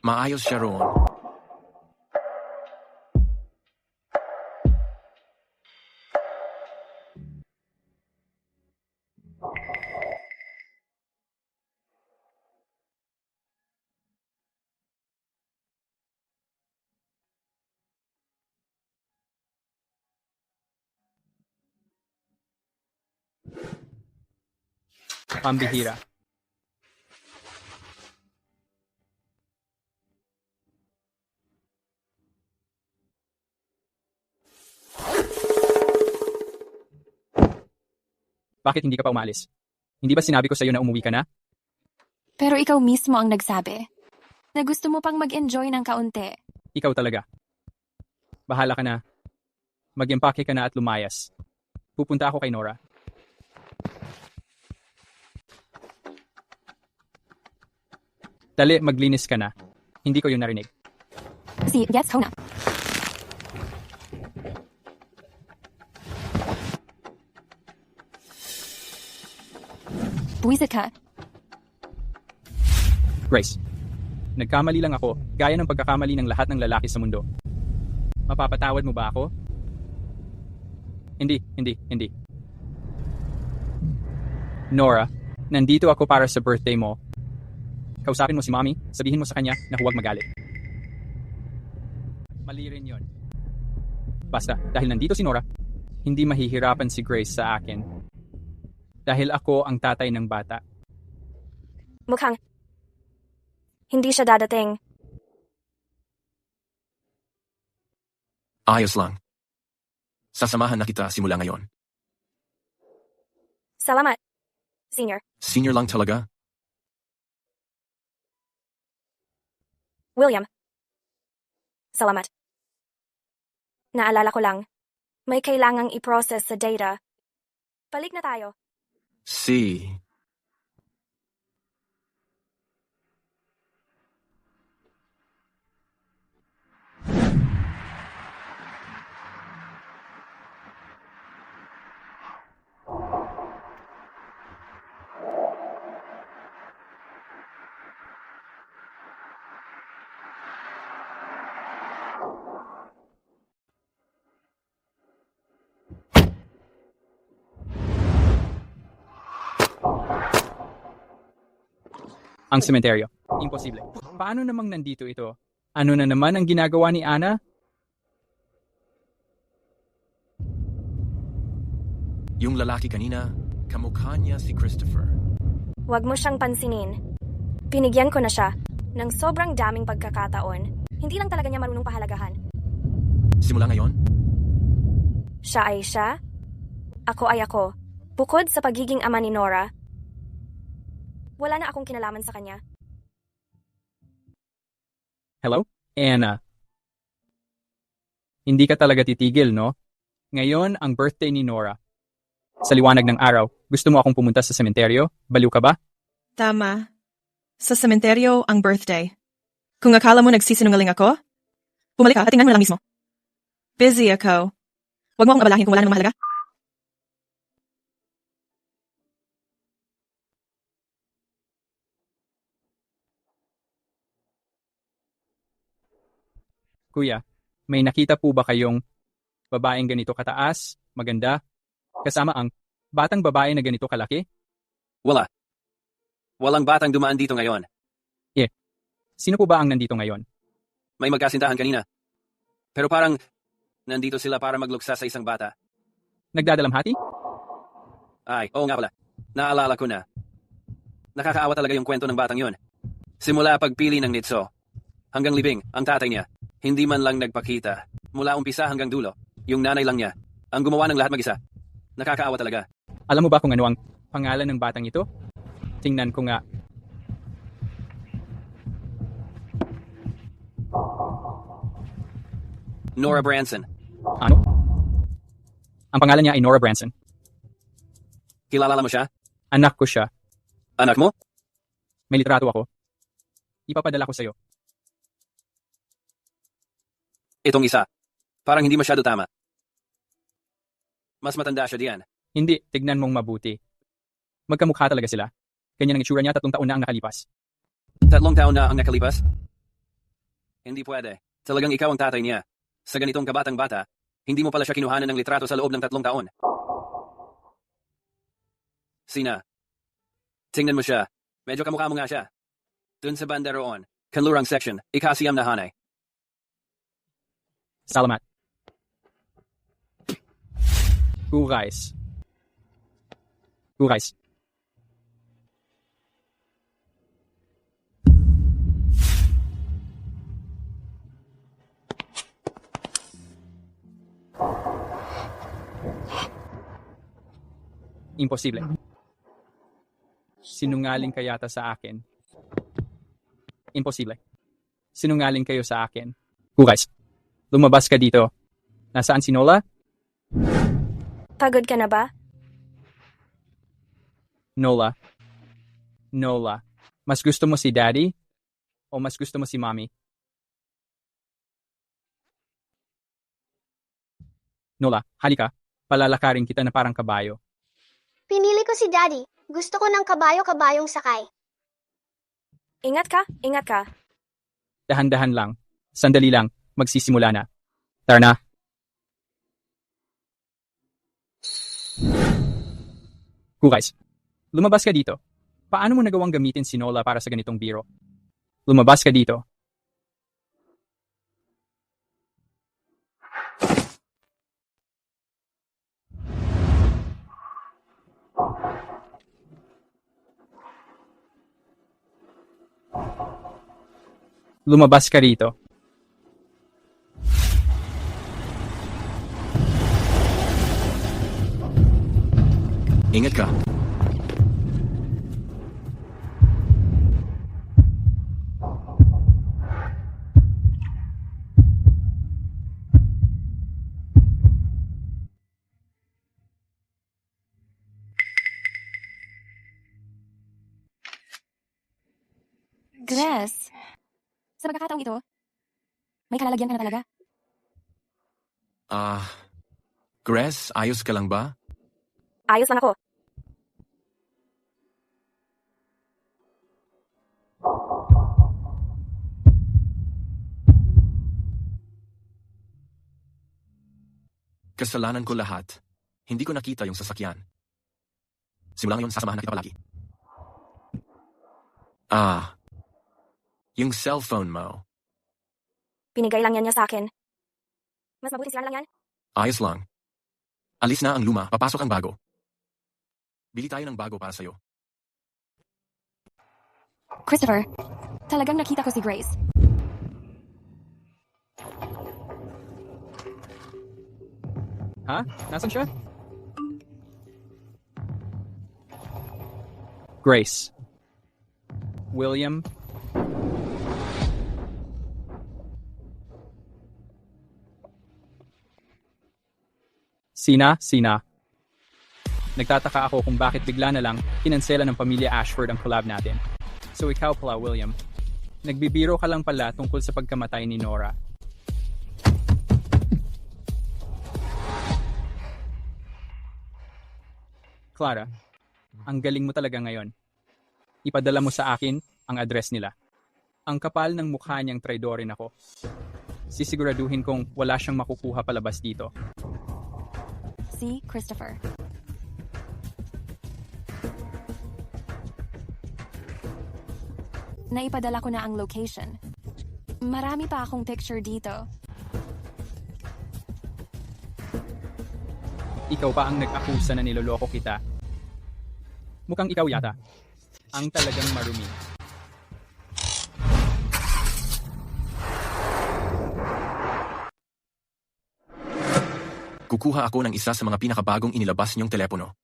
maayos siya roon. Pambihira. Bakit hindi ka pa umalis? Hindi ba sinabi ko sa'yo na umuwi ka na? Pero ikaw mismo ang nagsabi na gusto mo pang mag-enjoy ng kaunti. Ikaw talaga. Bahala ka na. Mag-empake ka na at lumayas. Pupunta ako kay Nora. Dali, maglinis ka na. Hindi ko yun narinig. Si gets ko na. Buwisit ka. Grace, nagkamali lang ako, gaya ng pagkakamali ng lahat ng lalaki sa mundo. Mapapatawad mo ba ako? Hindi. Nora, nandito ako para sa birthday mo. Kausapin mo si Mommy, sabihin mo sa kanya na huwag magalit. Mali rin yun. Basta, dahil nandito si Nora, hindi mahihirapan si Grace sa akin. Dahil ako ang tatay ng bata. Mukhang hindi siya dadating. Ayos lang. Sasamahan na kita simula ngayon. Salamat, Senior. Senior lang talaga? William. Salamat. Naalala ko lang. May kailangang i-process sa data. Balik na tayo. Si. Ang sementeryo. Imposible. Paano namang nandito ito? Ano na naman ang ginagawa ni Anna? Yung lalaki kanina, kamukha niya si Christopher. Huwag mo siyang pansinin. Binigyan ko na siya ng sobrang daming pagkakataon. Hindi lang talaga niya marunong pahalagahan. Simula ngayon? Siya ay siya. Ako ay ako. Bukod sa pagiging ama ni Nora, wala na akong kinalaman sa kanya. Hello? Anna. Hindi ka talaga titigil, no? Ngayon ang birthday ni Nora. Sa liwanag ng araw, gusto mo akong pumunta sa sementeryo? Baliw ka ba? Tama. Sa sementeryo ang birthday. Kung akala mo nagsisinungaling ako, bumalik ka at tingnan mo lang mismo. Busy ako. Huwag mo akong abalahin kung wala namang mahalaga. Kuya, may nakita po ba kayong babaeng ganito kataas, maganda, kasama ang batang babae na ganito kalaki? Wala. Walang batang dumaan dito ngayon. Sino po ba ang nandito ngayon? May magkasintahan kanina. Pero parang nandito sila para magluksa sa isang bata. Nagdadalamhati? Ay, oo nga pala. Naalala ko na. Nakakaawa talaga yung kwento ng batang yon. Simula pagpili ng nitso, hanggang libing, ang tatay niya. Hindi man lang nagpakita. Mula umpisa hanggang dulo, yung nanay lang niya. Ang gumawa ng lahat mag-isa. Nakakaawa talaga. Alam mo ba kung ano ang pangalan ng batang ito? Tingnan ko nga. Nora Branson. Ano? Ang pangalan niya ay Nora Branson. Kilala mo siya? Anak ko siya. Anak mo? May litrato ako. Ipapadala ko sa'yo. Itong isa. Parang hindi masyado tama. Mas matanda siya diyan. Hindi, tignan mong mabuti. Magkamukha talaga sila. Ganyan ang itsura niya 3 taon na ang nakalipas. 3 taon na ang nakalipas? Hindi pwede. Talagang ikaw ang tatay niya. Sa ganitong kabatang bata, hindi mo pala siya kinuhanan ng litrato sa loob ng 3 taon. Sina? Tingnan mo siya. Medyo kamukha mo nga siya. Dun sa banda roon, kanlurang section, ikasiyam na hanay. Salamat. Guys. Imposible. Sinungaling ka yata sa akin. Imposible. Sinungaling kayo sa akin. Guys. Lumabas ka dito. Nasaan si Nola? Pagod ka na ba? Nola. Mas gusto mo si Daddy? O mas gusto mo si Mommy? Nola, halika. Palalakarin kita na parang kabayo. Pinili ko si Daddy. Gusto ko ng kabayo-kabayong sakay. Ingat ka. Dahan-dahan lang. Sandali lang. Magsisimula na. Tara na. Guys, lumabas ka dito. Paano mo nagawang gamitin si Nola para sa ganitong biro? Lumabas ka dito. Lumabas ka rito. Ingat ka. Grace, sa pagkakataong ito, may kalalagyan ka na talaga. Grace, ayos ka lang ba? Ayos lang ako. Kasalanan ko lahat. Hindi ko nakita yung sasakyan. Simula ngayon, sasamahan na kita palagi. Yung cellphone mo. Pinigay lang yan niya sa akin. Mas mabuti sila lang yan? Ayos lang. Alis na ang luma, papasok ang bago. Bili tayo ng bago para sa'yo. Christopher, talagang nakita ko si Grace. Ha? Nasaan siya? Grace. William. Sina. Nagtataka ako kung bakit bigla na lang kinansela ng pamilya Ashford ang collab natin. So ikaw pala, William. Nagbibiro ka lang pala tungkol sa pagkamatay ni Nora. Clara, ang galing mo talaga ngayon. Ipadala mo sa akin ang address nila. Ang kapal ng mukha niyang traidorin ako. Sisiguraduhin kong wala siyang makukuha palabas dito. Si Christopher. Naipadala ko na ang location. Marami pa akong picture dito. Ikaw pa ang nag-akusa na niloloko kita. Mukhang ikaw yata. Ang talagang marumi. Kukuha ako ng isa sa mga pinakabagong inilabas niyong telepono.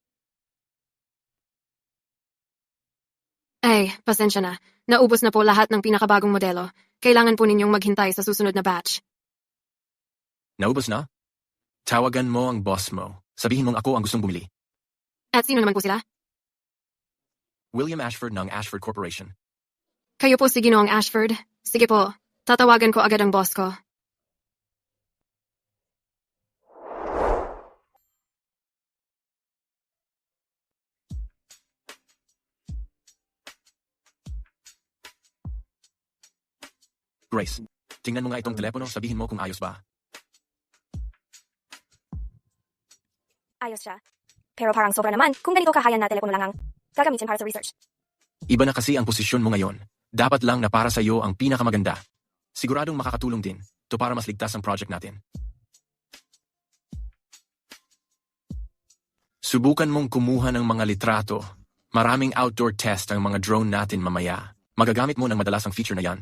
Ay, pasensya na. Naubos na po lahat ng pinakabagong modelo. Kailangan po ninyong maghintay sa susunod na batch. Naubos na? Tawagan mo ang boss mo. Sabihin mong ako ang gustong bumili. At sino naman po sila? William Ashford ng Ashford Corporation. Kayo po si Ginoong Ashford. Sige po, tatawagan ko agad ang boss ko. Grace, tingnan mo nga itong telepono, sabihin mo kung ayos ba. Ayos siya. Pero parang sobra naman kung ganito kahayan na telepono lang ang gagamitin para sa research. Iba na kasi ang posisyon mo ngayon. Dapat lang na para sa iyo ang pinakamaganda. Siguradong makakatulong din to para mas ligtas ang project natin. Subukan mong kumuha ng mga litrato. Maraming outdoor test ang mga drone natin mamaya. Magagamit mo ng madalas ang feature na yan.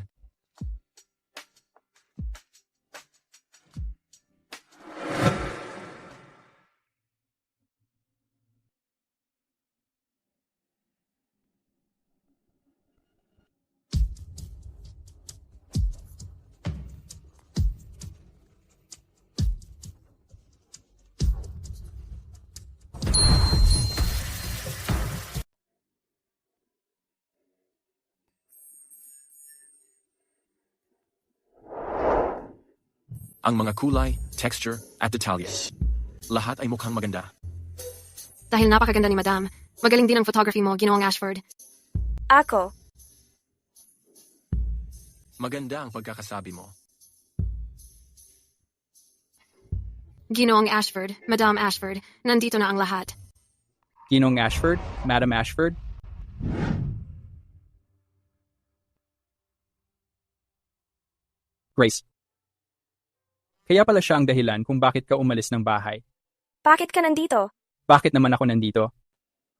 Ang mga kulay, texture, at detalye. Lahat ay mukhang maganda. Dahil napakaganda ni Madam, magaling din ang photography mo, Ginoong Ashford. Ako. Maganda ang pagkakasabi mo. Ginoong Ashford, Madam Ashford, nandito na ang lahat. Ginong Ashford, Madam Ashford. Grace. Kaya pala siya ang dahilan kung bakit ka umalis ng bahay. Bakit ka nandito? Bakit naman ako nandito?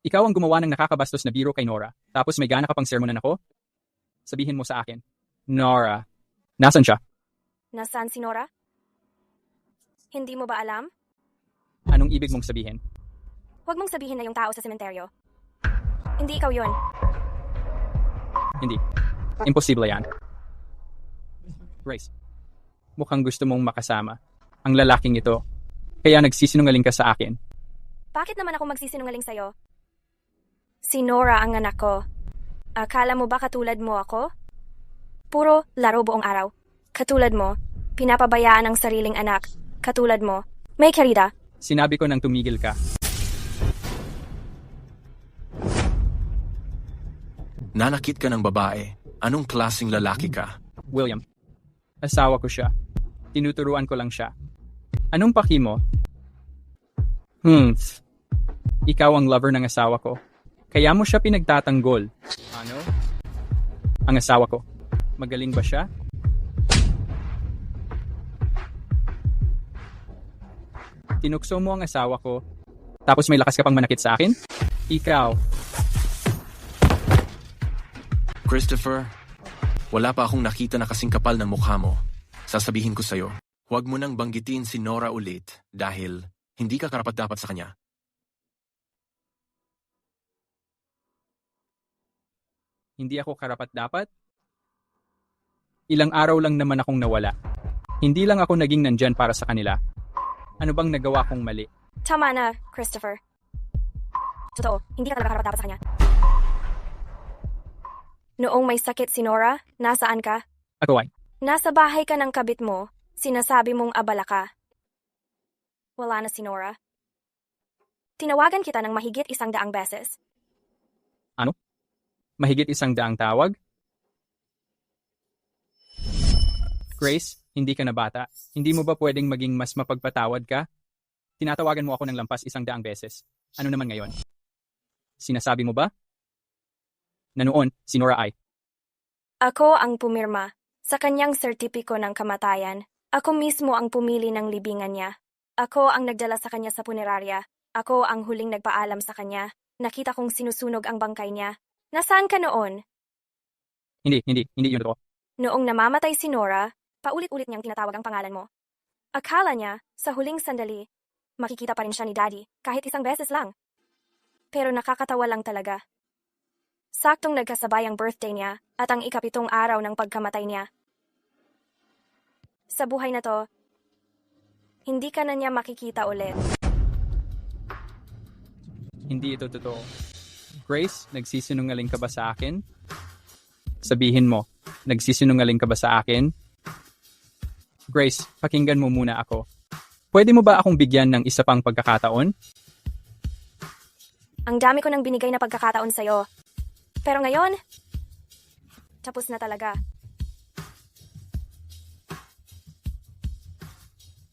Ikaw ang gumawa ng nakakabastos na biro kay Nora, tapos may gana ka pang sermonan ako? Sabihin mo sa akin. Nora, nasan siya? Nasaan si Nora? Hindi mo ba alam? Anong ibig mong sabihin? Huwag mong sabihin na yung tao sa sementeryo. Hindi ikaw yun. Hindi. Imposible yan. Grace, mukhang gusto mong makasama ang lalaking ito, kaya nagsisinungaling ka sa akin. Bakit naman ako magsisinungaling sa'yo? Si Nora ang anak ko. Akala mo ba katulad mo ako? Puro laro buong araw. Katulad mo, pinapabayaan ang sariling anak. Katulad mo, may karida. Sinabi ko nang tumigil ka. Nanakit ka ng babae. Anong klaseng lalaki ka? William, asawa ko siya. Tinuturuan ko lang siya. Anong paki mo? Ikaw ang lover ng asawa ko. Kaya mo siya pinagtatanggol. Ano? Ang asawa ko. Magaling ba siya? Tinukso mo ang asawa ko, tapos may lakas ka pang manakit sa akin? Ikaw. Christopher, wala pa akong nakita na kasing kapal ng mukha mo. Sasabihin ko sa'yo, huwag mo nang banggitin si Nora ulit dahil hindi ka karapat-dapat sa kanya. Hindi ako karapat-dapat? Ilang araw lang naman akong nawala. Hindi lang ako naging nandyan para sa kanila. Ano bang nagawa kong mali? Tama na, Christopher. Totoo, hindi ka talaga karapat-dapat sa kanya. Noong may sakit si Nora, nasaan ka? Ako ay. Nasa bahay ka ng kabit mo, sinasabi mong abala ka. Wala na si Nora. Tinawagan kita ng mahigit 100 beses. Ano? Mahigit 100 tawag? Grace, hindi ka na bata. Hindi mo ba pwedeng maging mas mapagpatawad ka? Tinatawagan mo ako ng lampas 100 beses. Ano naman ngayon? Sinasabi mo ba? Na noon, si Nora ay. Ako ang pumirma sa kanyang sertipiko ng kamatayan. Ako mismo ang pumili ng libingan niya. Ako ang nagdala sa kanya sa punerarya. Ako ang huling nagpaalam sa kanya. Nakita kong sinusunog ang bangkay niya. Nasaan ka noon? Hindi yun totoo. Noong namamatay si Nora, paulit-ulit niyang tinatawag ang pangalan mo. Akala niya, sa huling sandali, makikita pa rin siya ni Daddy, kahit 1 beses lang. Pero nakakatawa lang talaga. Saktong nagkasabay ang birthday niya at ang 7th araw ng pagkamatay niya. Sa buhay na to, hindi ka na niya makikita ulit. Hindi ito totoo. Grace, nagsisinungaling ka ba sa akin? Sabihin mo, nagsisinungaling ka ba sa akin? Grace, pakinggan mo muna ako. Pwede mo ba akong bigyan ng isa pang pagkakataon? Ang dami ko nang binigay na pagkakataon sa'yo. Pero ngayon, tapos na talaga.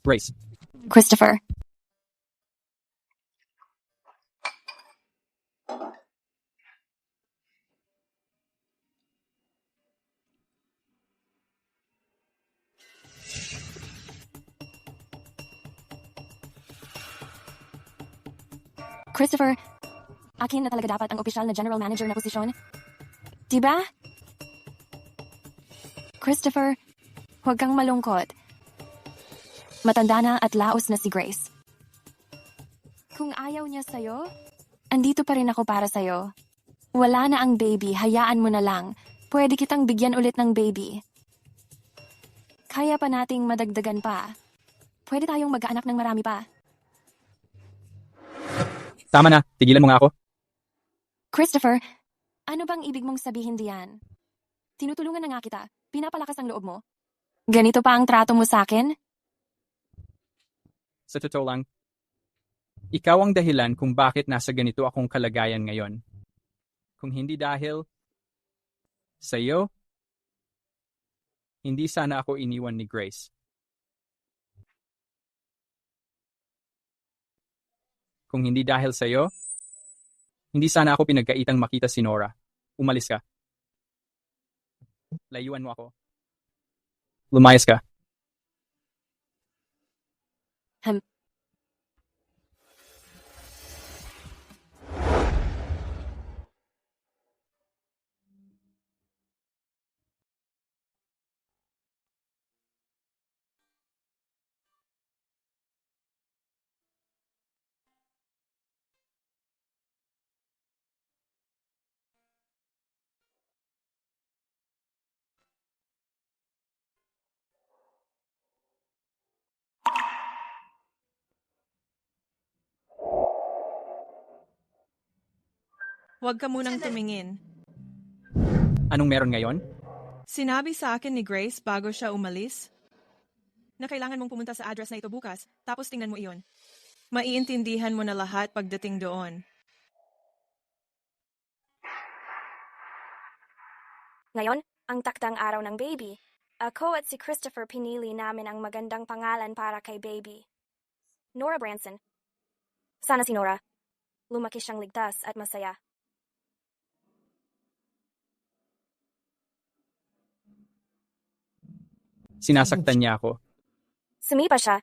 Grace. Christopher. Christopher, akin na talaga dapat ang opisyal na general manager na posisyon. Diba? Christopher, huwag kang malungkot. Matanda na at laos na si Grace. Kung ayaw niya sa'yo, andito pa rin ako para sa'yo. Wala na ang baby, hayaan mo na lang. Pwede kitang bigyan ulit ng baby. Kaya pa nating madagdagan pa. Pwede tayong mag-aanak ng marami pa. Tama na, tigilan mo nga ako. Christopher, ano bang ibig mong sabihin diyan? Tinutulungan na nga kita. Pinapalakas ang loob mo. Ganito pa ang trato mo sa akin? Sa totoo lang, ikaw ang dahilan kung bakit nasa ganito akong kalagayan ngayon. Kung hindi dahil sa iyo, hindi sana ako iniwan ni Grace. Kung hindi dahil sa iyo, hindi sana ako pinagkaitang makita si Nora. Umalis ka. Layuan mo ako. Lumayas ka. Huwag ka munang tumingin. Anong meron ngayon? Sinabi sa akin ni Grace bago siya umalis na kailangan mong pumunta sa address na ito bukas, tapos tingnan mo iyon. Maiintindihan mo na lahat pagdating doon. Ngayon, ang takdang araw ng baby. Ako at si Christopher pinili namin ang magandang pangalan para kay baby. Nora Branson. Sana si Nora. Lumaki siyang ligtas at masaya. Sinasaktan niya ako. Sumipa siya.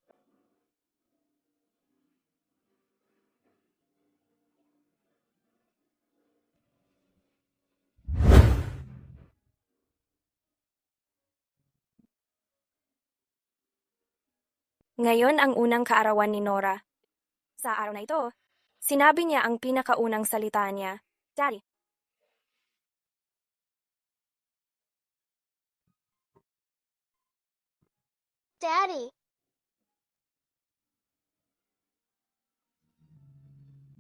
Ngayon ang unang kaarawan ni Nora. Sa araw na ito, sinabi niya ang pinakaunang salita niya, Daddy. Daddy.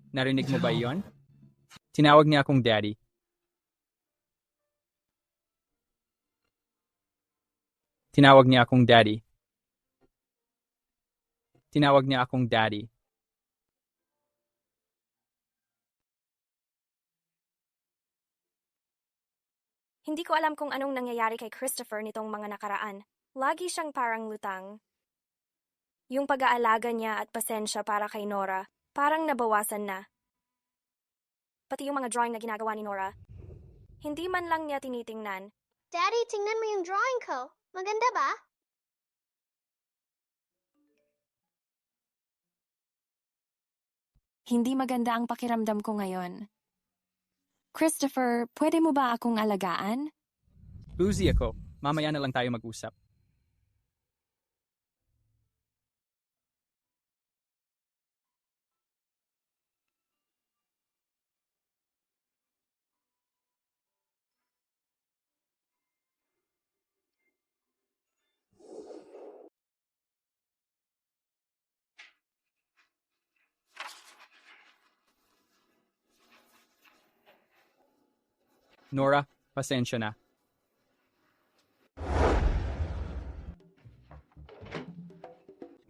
Narinig mo ba iyon? Tinawag niya akong daddy. Tinawag niya akong daddy. Tinawag niya akong daddy. Hindi ko alam kung anong nangyayari kay Christopher nitong mga nakaraan. Lagi siyang parang lutang. Yung pag-aalaga niya at pasensya para kay Nora, parang nabawasan na. Pati yung mga drawing na ginagawa ni Nora, hindi man lang niya tinitingnan. Daddy, tingnan mo yung drawing ko. Maganda ba? Hindi maganda ang pakiramdam ko ngayon. Christopher, pwede mo ba akong alagaan? Busy ako. Mamaya na lang tayo mag-usap. Nora, pasensya na.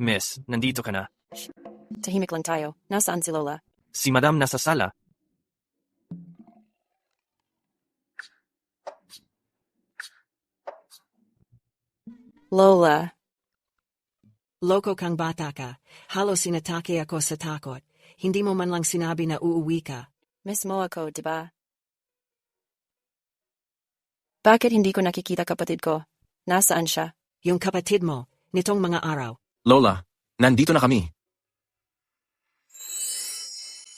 Miss, nandito ka na. Tahimik lang tayo. Nasaan si Lola? Si Madam nasa sala. Lola. Loko kang bata ka. Halos sinatake ako sa takot. Hindi mo man lang sinabi na uuwi ka. Miss mo ako, diba? Bakit hindi ko nakikita kapatid ko? Nasaan siya? Yung kapatid mo, nitong mga araw. Lola, nandito na kami.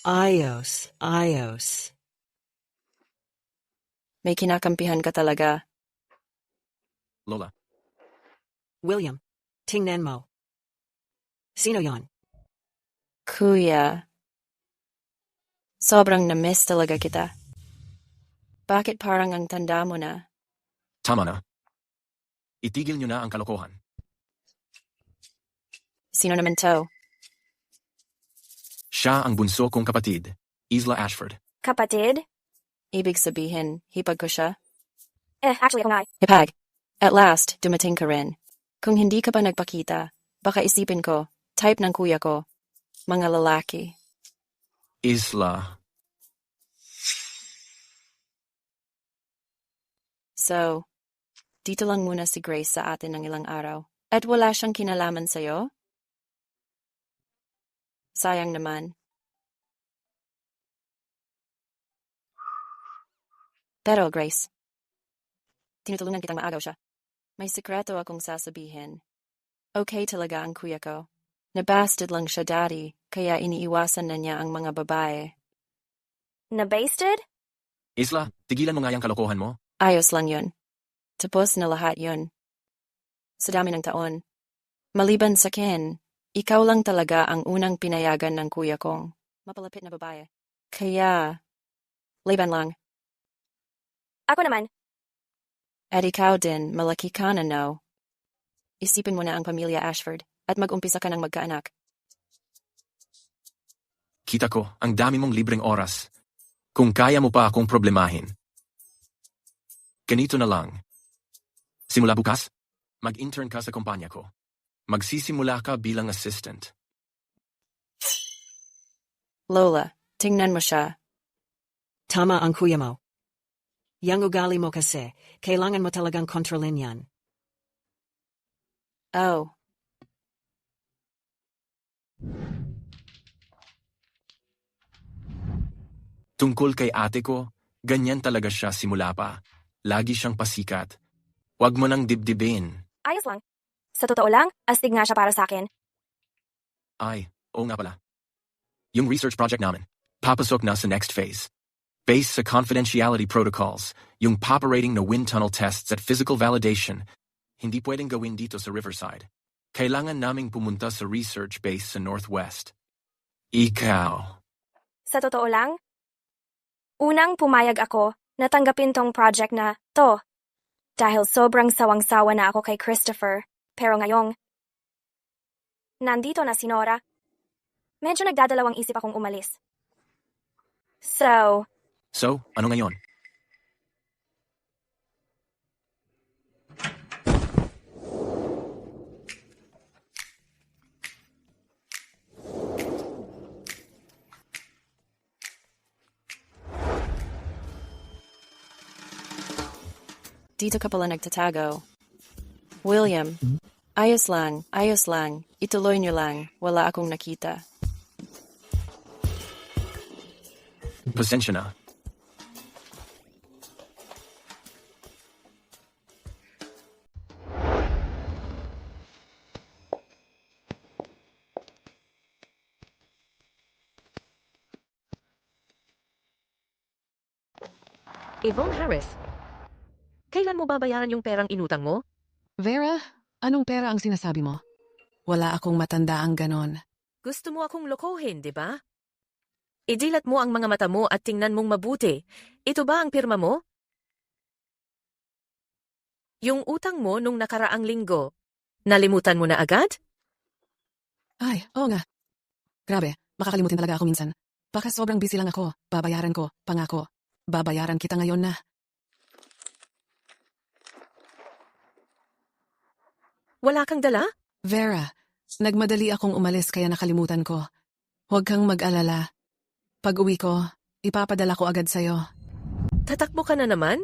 Ayos. May kinakampihan ka talaga. Lola, William, tingnan mo. Sino yon? Kuya. Sobrang na-miss talaga kita. Bakit parang ang tanda mo na? tama na. Itigil niyo na ang kalokohan. Sino naman to? Siya ang bunso kong kapatid, Isla Ashford. Kapatid? Ibig sabihin, hipag ko siya? Actually ako nga. Hipag. At last, dumating ka rin. Kung hindi ka pa nagpakita, baka isipin ko, type ng kuya ko, mga lalaki. Isla. So, dito lang muna si Grace sa atin ng ilang araw. At wala siyang kinalaman sa'yo? Sayang naman. Pero Grace, tinutulungan kitang maagaw siya. May sikreto akong sasabihin. Okay talaga ang kuya ko. Nabasted lang siya dati, kaya iniiwasan na niya ang mga babae. Na-basted? Isla, tigilan mo nga yung kalokohan mo. Ayos lang yun. Tapos na lahat yun. Sa dami ng taon. Maliban sa Ken, ikaw lang talaga ang unang pinayagan ng kuya kong mapalapit na babae. Kaya, liban lang. Ako naman. At ikaw din, malaki ka na no. Isipin mo na ang pamilya Ashford at mag-umpisa ka ng magkaanak. Kita ko, ang dami mong libreng oras. Kung kaya mo pa akong problemahin. Ganito na lang. Simula bukas, mag-intern ka sa kumpanya ko. Magsisimula ka bilang assistant. Lola, tingnan mo siya. Tama ang kuya mo. Yang ugali mo kasi, kailangan mo talagang kontrolin yan. Oh. Tungkol kay ate ko, ganyan talaga siya simula pa. Lagi siyang pasikat. Huwag mo nang dibdibin. Ayos lang. Sa totoo lang, astig nga siya para sa akin. Ay, oo nga pala. Yung research project namin, papasok na sa next phase. Based sa confidentiality protocols, yung poperating na wind tunnel tests at physical validation, hindi pwedeng gawin dito sa Riverside. Kailangan naming pumunta sa research base sa Northwest. Ikaw. Sa totoo lang, unang pumayag ako na tanggapin tong project na to. Dahil sobrang sawang-sawa na ako kay Christopher, pero ngayong nandito na si Nora, medyo nagdadalawang isip akong umalis. So, Ano ngayon? Dito ka pala nagtatago. William, ayos lang. Ituloy niyo lang. Wala akong nakita. Pasensya na. Yvonne Harris, kailan mo babayaran yung perang inutang mo? Vera, anong pera ang sinasabi mo? Wala akong matandaang ganon. Gusto mo akong lokohin, di ba? Idilat mo ang mga mata mo at tingnan mong mabuti. Ito ba ang pirma mo? Yung utang mo nung nakaraang linggo, nalimutan mo na agad? Ay, oo nga. Grabe, makakalimutin talaga ako minsan. Baka sobrang busy lang ako. Babayaran ko, pangako. Babayaran kita ngayon na. Wala kang dala? Vera, nagmadali akong umalis kaya nakalimutan ko. Huwag kang mag-alala. Pag uwi ko, ipapadala ko agad sa'yo. Tatakbo ka na naman?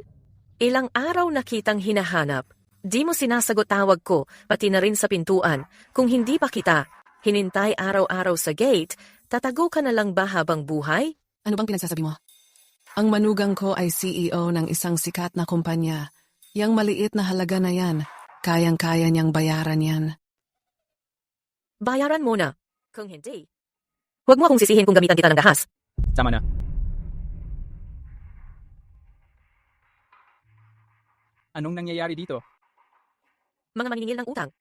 Ilang araw na kitang hinahanap. Di mo sinasagot tawag ko, pati na rin sa pintuan. Kung hindi pa kita, hinintay araw-araw sa gate, tatago ka na lang ba habang buhay? Ano bang pinagsasabi mo? Ang manugang ko ay CEO ng isang sikat na kumpanya. Yang maliit na halaga na yan, kayang-kaya niyang bayaran yan. Bayaran mo na. Kung hindi, huwag mo akong sisihin kung gamitan kita ng dahas. Tama na. Anong nangyayari dito? Mga maningil ng utang.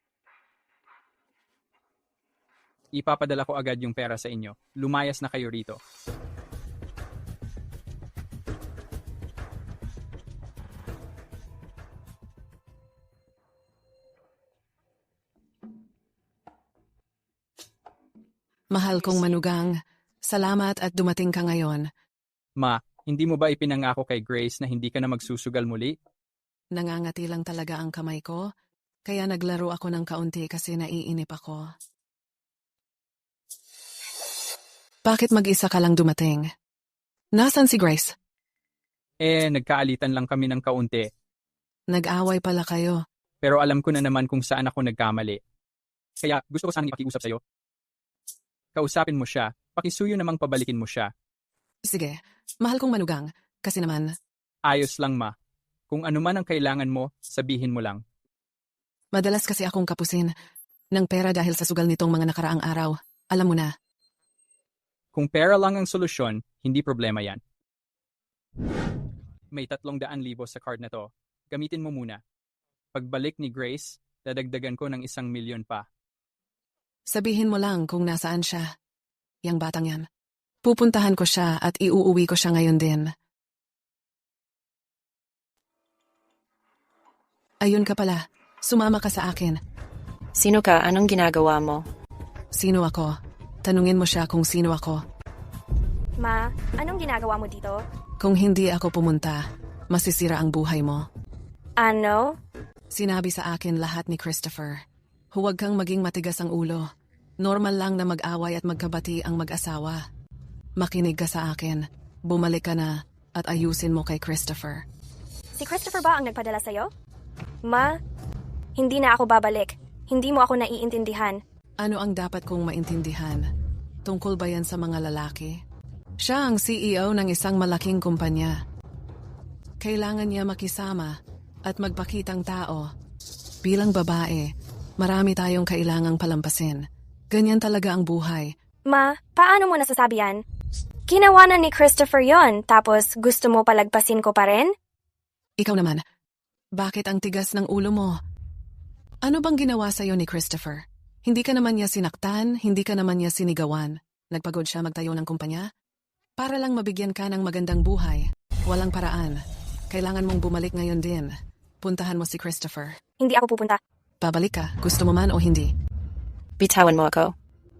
Ipapadala ko agad yung pera sa inyo. Lumayas na kayo rito. Mahal kong manugang, salamat at dumating ka ngayon. Ma, hindi mo ba ipinangako kay Grace na hindi ka na magsusugal muli? Nangangati lang talaga ang kamay ko, kaya naglaro ako ng kaunti kasi naiinip ako. Bakit mag-isa ka lang dumating? Nasaan si Grace? Nagkaalitan lang kami ng kaunti. Nag-away pala kayo. Pero alam ko na naman kung saan ako nagkamali. Kaya gusto ko sanang ipakiusap sa'yo. Kausapin mo siya, pakisuyo namang pabalikin mo siya. Sige, mahal kong manugang, kasi naman. Ayos lang ma. Kung ano man ang kailangan mo, sabihin mo lang. Madalas kasi akong kapusin ng pera dahil sa sugal nitong mga nakaraang araw. Alam mo na. Kung pera lang ang solusyon, hindi problema yan. May 300,000 sa card na to. Gamitin mo muna. Pagbalik ni Grace, dadagdagan ko ng 1,000,000 pa. Sabihin mo lang kung nasaan siya. Yang batang yan. Pupuntahan ko siya at iuuwi ko siya ngayon din. Ayun ka pala. Sumama ka sa akin. Sino ka? Anong ginagawa mo? Sino ako? Tanungin mo siya kung sino ako. Ma, anong ginagawa mo dito? Kung hindi ako pumunta, masisira ang buhay mo. Ano? Sinabi sa akin lahat ni Christopher. Huwag kang maging matigas ang ulo. Normal lang na mag-away at magkabati ang mag-asawa. Makinig ka sa akin. Bumalik ka na at ayusin mo kay Christopher. Si Christopher ba ang nagpadala sa'yo? Ma, hindi na ako babalik. Hindi mo ako naiintindihan. Ano ang dapat kong maintindihan? Tungkol ba yan sa mga lalaki? Siya ang CEO ng isang malaking kumpanya. Kailangan niya makisama at magpakitang tao. Bilang babae, marami tayong kailangang palampasin. Ganyan talaga ang buhay. Ma, paano mo nasasabi yan? Ginawa na ni Christopher yon, tapos gusto mo palagpasin ko pa rin? Ikaw naman, bakit ang tigas ng ulo mo? Ano bang ginawa sa'yo ni Christopher? Hindi ka naman niya sinaktan, hindi ka naman niya sinigawan. Nagpagod siya magtayo ng kumpanya? Para lang mabigyan ka ng magandang buhay. Walang paraan. Kailangan mong bumalik ngayon din. Puntahan mo si Christopher. Hindi ako pupunta. Babalik ka, gusto mo man o hindi. Bitawan mo ako.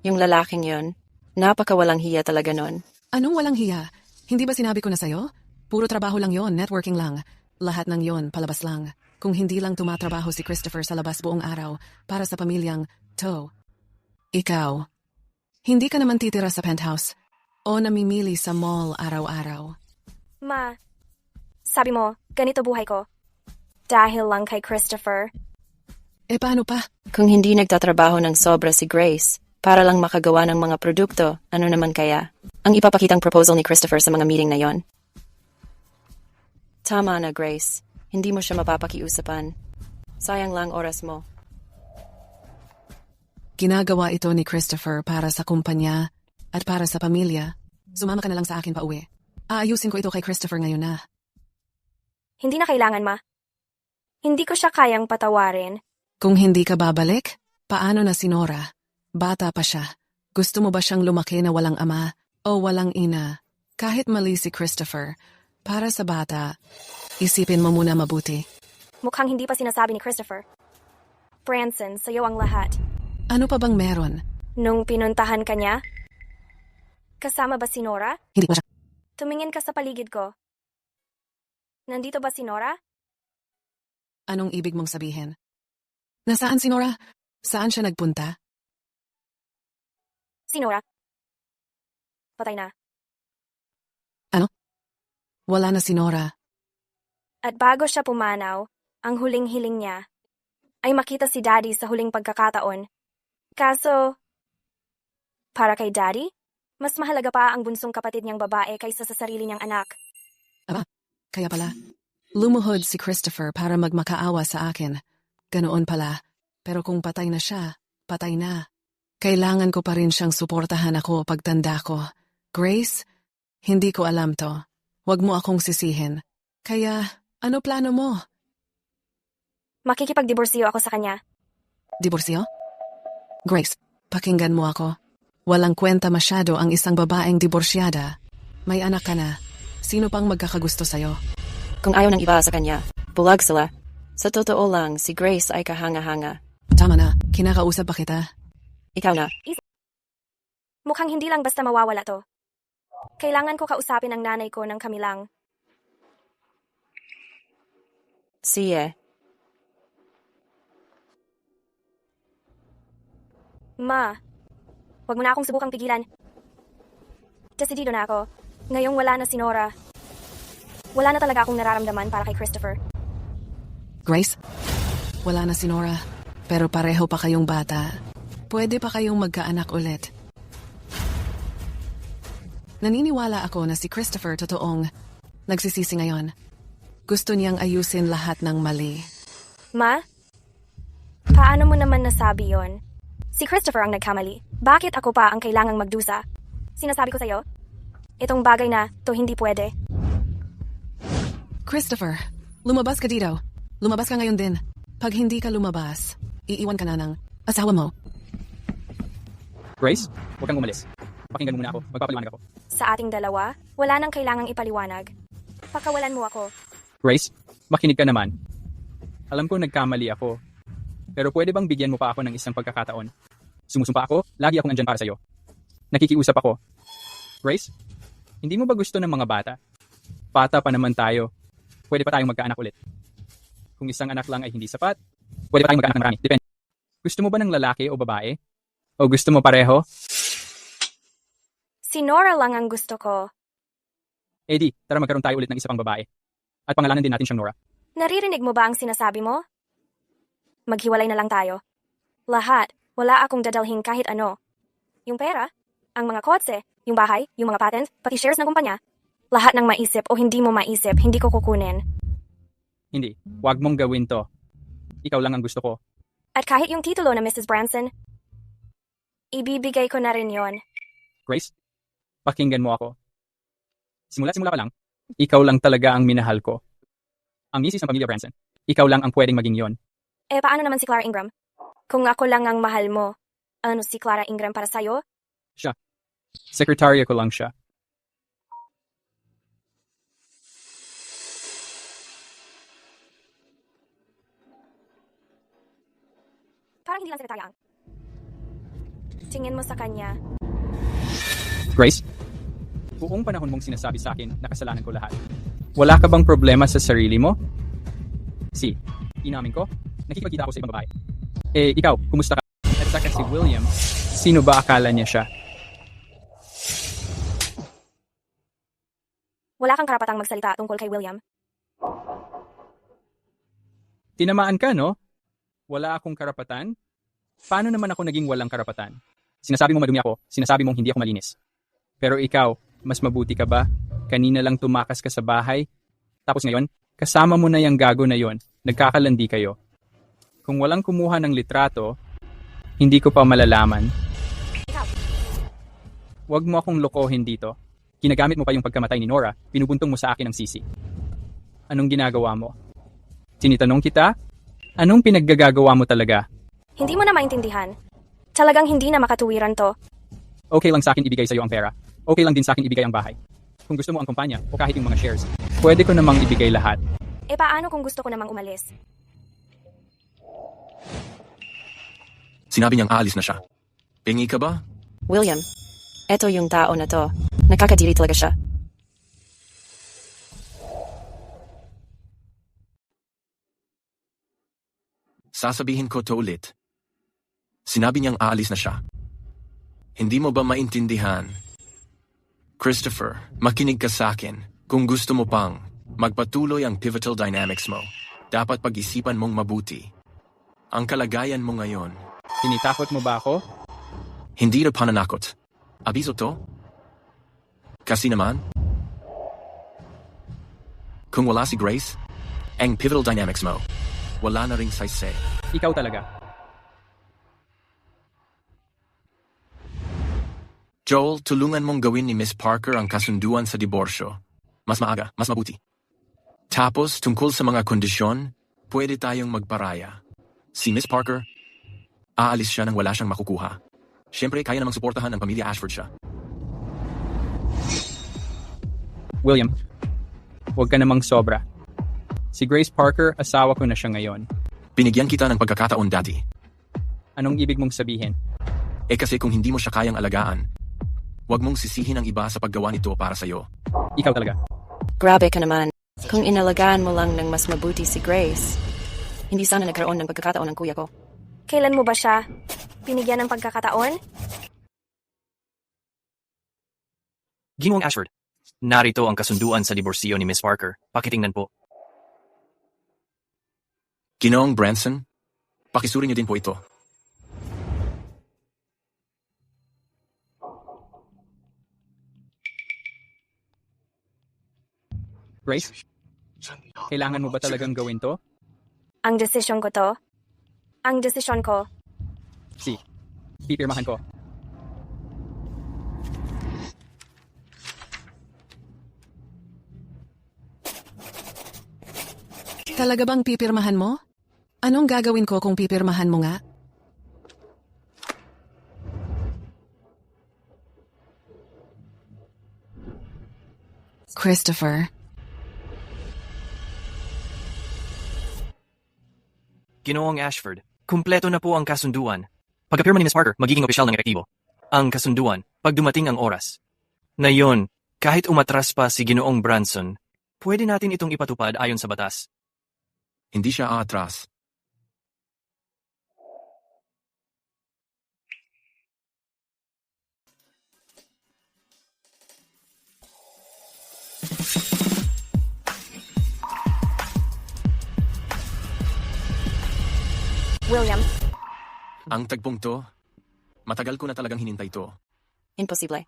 Yung lalaking yun, napakawalang hiya talaga nun. Anong walang hiya? Hindi ba sinabi ko na sa'yo? Puro trabaho lang yon, networking lang. Lahat ng yon, palabas lang. Kung hindi lang tumatrabaho si Christopher sa labas buong araw para sa pamilyang to. Ikaw, hindi ka naman titira sa penthouse o namimili sa mall araw-araw. Ma, sabi mo, ganito buhay ko. Dahil lang kay Christopher. Paano pa? Kung hindi nagtatrabaho ng sobra si Grace, para lang makagawa ng mga produkto, ano naman kaya? Ang ipapakitang proposal ni Christopher sa mga meeting na yon. Tama na, Grace. Hindi mo siya mapapakiusapan. Sayang lang oras mo. Ginagawa ito ni Christopher para sa kumpanya at para sa pamilya. Sumama ka na lang sa akin pa uwi. Aayusin ko ito kay Christopher ngayon na. Hindi na kailangan, Ma. Hindi ko siya kayang patawarin. Kung hindi ka babalik, paano na si Nora? Bata pa siya. Gusto mo ba siyang lumaki na walang ama o walang ina? Kahit mali si Christopher, para sa bata, isipin mo muna mabuti. Mukhang hindi pa sinasabi ni Christopher. Branson, sa'yo ang lahat. Ano pa bang meron? Nung pinuntahan ka niya? Kasama ba si Nora? Hindi ko siya. Tumingin ka sa paligid ko. Nandito ba si Nora? Anong ibig mong sabihin? Nasaan si Nora? Saan siya nagpunta? Si Nora. Patay na. Ano? Wala na si Nora. At bago siya pumanaw, ang huling hiling niya ay makita si Daddy sa huling pagkakataon. Kaso, para kay Daddy, mas mahalaga pa ang bunsong kapatid niyang babae kaysa sa sarili niyang anak. Aba, kaya pala. Lumuhod si Christopher para magmakaawa sa akin. Ganoon pala. Pero kung patay na siya, patay na. Kailangan ko pa rin siyang suportahan ako pagtanda ko. Grace, hindi ko alam to. Huwag mo akong sisihin. Kaya, ano plano mo? Makikipagdiborsyo ako sa kanya. Diborsyo? Grace, pakinggan mo ako. Walang kwenta masyado ang isang babaeng diborsyada. May anak ka na. Sino pang magkakagusto sa'yo? Kung ayaw ng iba sa kanya, bulag sila. Sa totoo lang, si Grace ay kahanga-hanga. Tama na, kinakausap pa kita. Ikaw na. Mukhang hindi lang basta mawawala to. Kailangan ko kausapin ang nanay ko ng kami lang. Siye. Ma, wag mo na akong subukang pigilan. Desidido na ako. Ngayong wala na si Nora. Wala na talaga akong nararamdaman para kay Christopher. Grace, wala na si Nora. Pero pareho pa kayong bata. Pwede pa kayong magkaanak ulit. Naniniwala ako na si Christopher totoong nagsisisi ngayon. Gusto niyang ayusin lahat ng mali. Ma, Paano mo naman nasabi yon? Si Christopher ang nagkamali. Bakit ako pa ang kailangang magdusa? Sinasabi ko sa'yo, itong bagay na to hindi pwede. Christopher, lumabas ka dito. Lumabas ka ngayon din. Pag hindi ka lumabas, iiwan ka na ng asawa mo. Grace, huwag kang umalis. Pakinggan mo muna ako. Magpapaliwanag ako. Sa ating dalawa, wala nang kailangang ipaliwanag. Pakawalan mo ako. Grace, makinig ka naman. Alam ko nagkamali ako. Pero pwede bang bigyan mo pa ako ng isang pagkakataon? Sumusumpa ako, lagi akong andyan para sa'yo. Nakikiusap ako. Grace, hindi mo ba gusto ng mga bata? Bata pa naman tayo. Pwede pa tayong magkaanak ulit. Kung isang anak lang ay hindi sapat, pwede pa tayong magkaanak ng marami. Depende. Gusto mo ba ng lalaki o babae? O gusto mo pareho? Si Nora lang ang gusto ko. Eddie, tara magkaroon tayo ulit ng isa pang babae. At pangalanan din natin siyang Nora. Naririnig mo ba ang sinasabi mo? Maghiwalay na lang tayo. Lahat, wala akong dadalhin kahit ano. Yung pera, ang mga kotse, yung bahay, yung mga patent, pati shares ng kumpanya. Lahat ng maisip o hindi mo maisip, hindi ko kukunin. Hindi, wag mong gawin to. Ikaw lang ang gusto ko. At kahit yung titulo na Mrs. Branson, ibibigay ko na rin yon. Grace, pakinggan mo ako. Simula pa lang, ikaw lang talaga ang minahal ko. Ang misis ng pamilya Branson. Ikaw lang ang pwedeng maging yon. Paano naman si Clara Ingram? Kung ako lang ang mahal mo, ano si Clara Ingram para sa'yo? Siya. Sekretarya ko lang siya. Parang hindi lang sekretarya ang. Tingin mo sa kanya. Grace, buong panahon mong sinasabi sa akin na kasalanan ko lahat. Wala ka bang problema sa sarili mo? Inamin ko, nakikipagkita ako sa ibang babae. Ikaw, kumusta ka? At saka si William, sino ba akala niya siya? Wala kang karapatang magsalita tungkol kay William. Tinamaan ka, no? Wala akong karapatan? Paano naman ako naging walang karapatan? Sinasabi mo madumi ako, sinasabi mong hindi ako malinis. Pero ikaw, mas mabuti ka ba? Kanina lang tumakas ka sa bahay, tapos ngayon, kasama mo na yung gago na yon, nagkakalandi kayo. Kung walang kumuha ng litrato, hindi ko pa malalaman. Huwag mo akong lokohin dito. Ginagamit mo pa yung pagkamatay ni Nora, pinubuntong mo sa akin ang sisi. Anong ginagawa mo? Tinitanong kita? Anong pinaggagawa mo talaga? Hindi mo na maintindihan. Talagang hindi na makatuwiran to. Okay lang sa akin ibigay sa'yo ang pera. Okay lang din sa akin ibigay ang bahay. Kung gusto mo ang kumpanya o kahit yung mga shares, pwede ko namang ibigay lahat. Paano kung gusto ko namang umalis? Sinabi niyang aalis na siya. Pingi ka ba? William, eto yung tao na to. Nakakadiri talaga siya. Sasabihin ko to ulit. Sinabi niyang aalis na siya. Hindi mo ba maintindihan? Christopher, makinig ka sa akin. Kung gusto mo pang magpatuloy ang pivotal dynamics mo, dapat pag-isipan mong mabuti. Ang kalagayan mo ngayon. Tinitakot mo ba ako? Hindi na pananakot. Abiso to? Kasi naman, kung wala si Grace, ang pivotal dynamics mo, wala na ring saysay. Ikaw talaga. Joel, tulungan mong gawin ni Miss Parker ang kasunduan sa diborsyo. Mas maaga, mas mabuti. Tapos, tungkol sa mga kondisyon, pwede tayong magparaya. Si Miss Parker, aalis siya nang wala siyang makukuha. Siyempre, kaya namang suportahan ang pamilya Ashford siya. William, huwag ka namang sobra. Si Grace Parker, asawa ko na siya ngayon. Binigyan kita ng pagkakataon dati. Anong ibig mong sabihin? Kasi kung hindi mo siya kayang alagaan, huwag mong sisihin ang iba sa paggawa nito para sa'yo. Ikaw talaga. Grabe ka naman. Kung inalagaan mo lang ng mas mabuti si Grace, hindi sana nagkaroon ng pagkakataon ng kuya ko. Kailan mo ba siya binigyan ng pagkakataon? Ginoong Ashford, narito ang kasunduan sa diborsyo ni Miss Parker. Pakitingnan po. Ginoong Branson, pakisuri niyo din po ito. Grace, kailangan mo ba talagang gawin to? Ang desisyon ko to. ang desisyon ko. Si, pipirmahan ko. Talaga bang pipirmahan mo? Anong gagawin ko kung pipirmahan mo nga? Christopher, Ginoong Ashford, kumpleto na po ang kasunduan. Pagkapirma ni Ms. Parker, magiging opisyal ng epektibo. Ang kasunduan, pag dumating ang oras. Na yon, kahit umatras pa si Ginoong Branson, pwede natin itong ipatupad ayon sa batas. Hindi siya aatras. William, Ang tagpong to, matagal ko na talagang hinintay to. Imposible.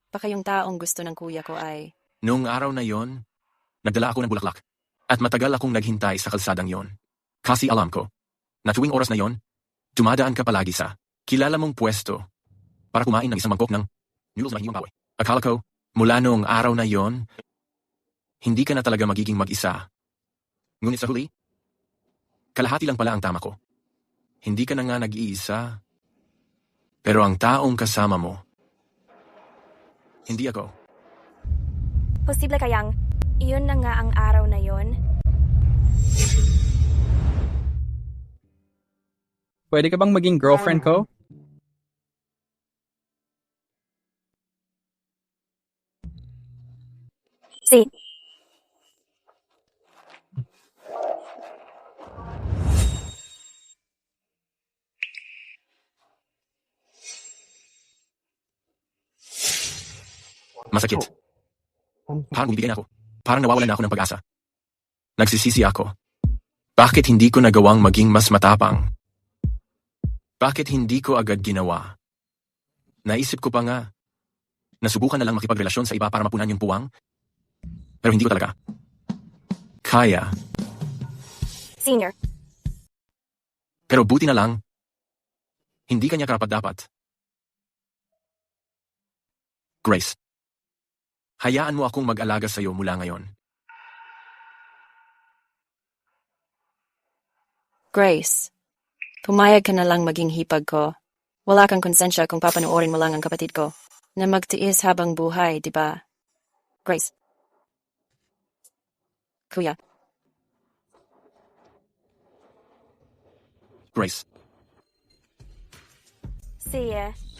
Baka yung taong gusto ng kuya ko ay... Noong araw na yon, nagdala ako ng bulaklak. At matagal akong naghintay sa kalsadang yon. Kasi alam ko, na tuwing oras na yon, dumadaan ka palagi sa kilala mong pwesto para kumain ng isang mangkok ng noodles na hiniwang baboy. Akala ko, mula noong araw na yon, hindi ka na talaga magiging mag-isa. Ngunit sa huli, kalahati lang pala ang tama ko. Hindi ka na nga nag-iisa. Pero ang taong kasama mo, hindi ako. posible kayang iyon na nga ang araw na yon? Pwede ka bang maging girlfriend ko? Si. Masakit. Parang bumibigay na ako. Parang nawawalan na ako ng pag-asa. Nagsisisi ako. Bakit hindi ko nagawang maging mas matapang? Bakit hindi ko agad ginawa? Naisip ko pa nga, nasubukan na lang makipagrelasyon sa iba para mapunan yung puwang. Pero hindi ko talaga. Kaya. Senior. Pero buti na lang, hindi kanya karapat-dapat. Grace. Hayaan mo akong mag-alaga sa'yo mula ngayon. Grace, pumayag ka na lang maging hipag ko. Wala kang konsensya kung papanoorin mo lang ang kapatid ko na magtiis habang buhay, di ba? Grace. Kuya. Grace. Sige.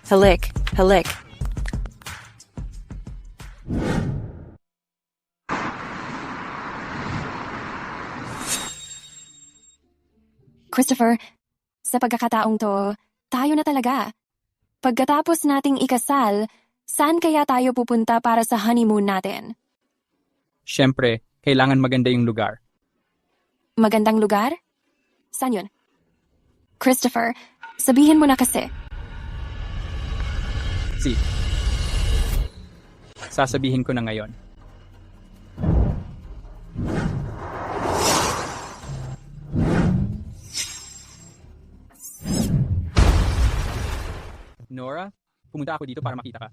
Halik, halik. Christopher, sa pagkakataong to, tayo na talaga. Pagkatapos nating ikasal, saan kaya tayo pupunta para sa honeymoon natin? Siyempre, kailangan maganda yung lugar. Magandang lugar? Saan yun? Christopher, sabihin mo na kasi. Si. Sasabihin ko na ngayon. Nora, pumunta ako dito para makita ka.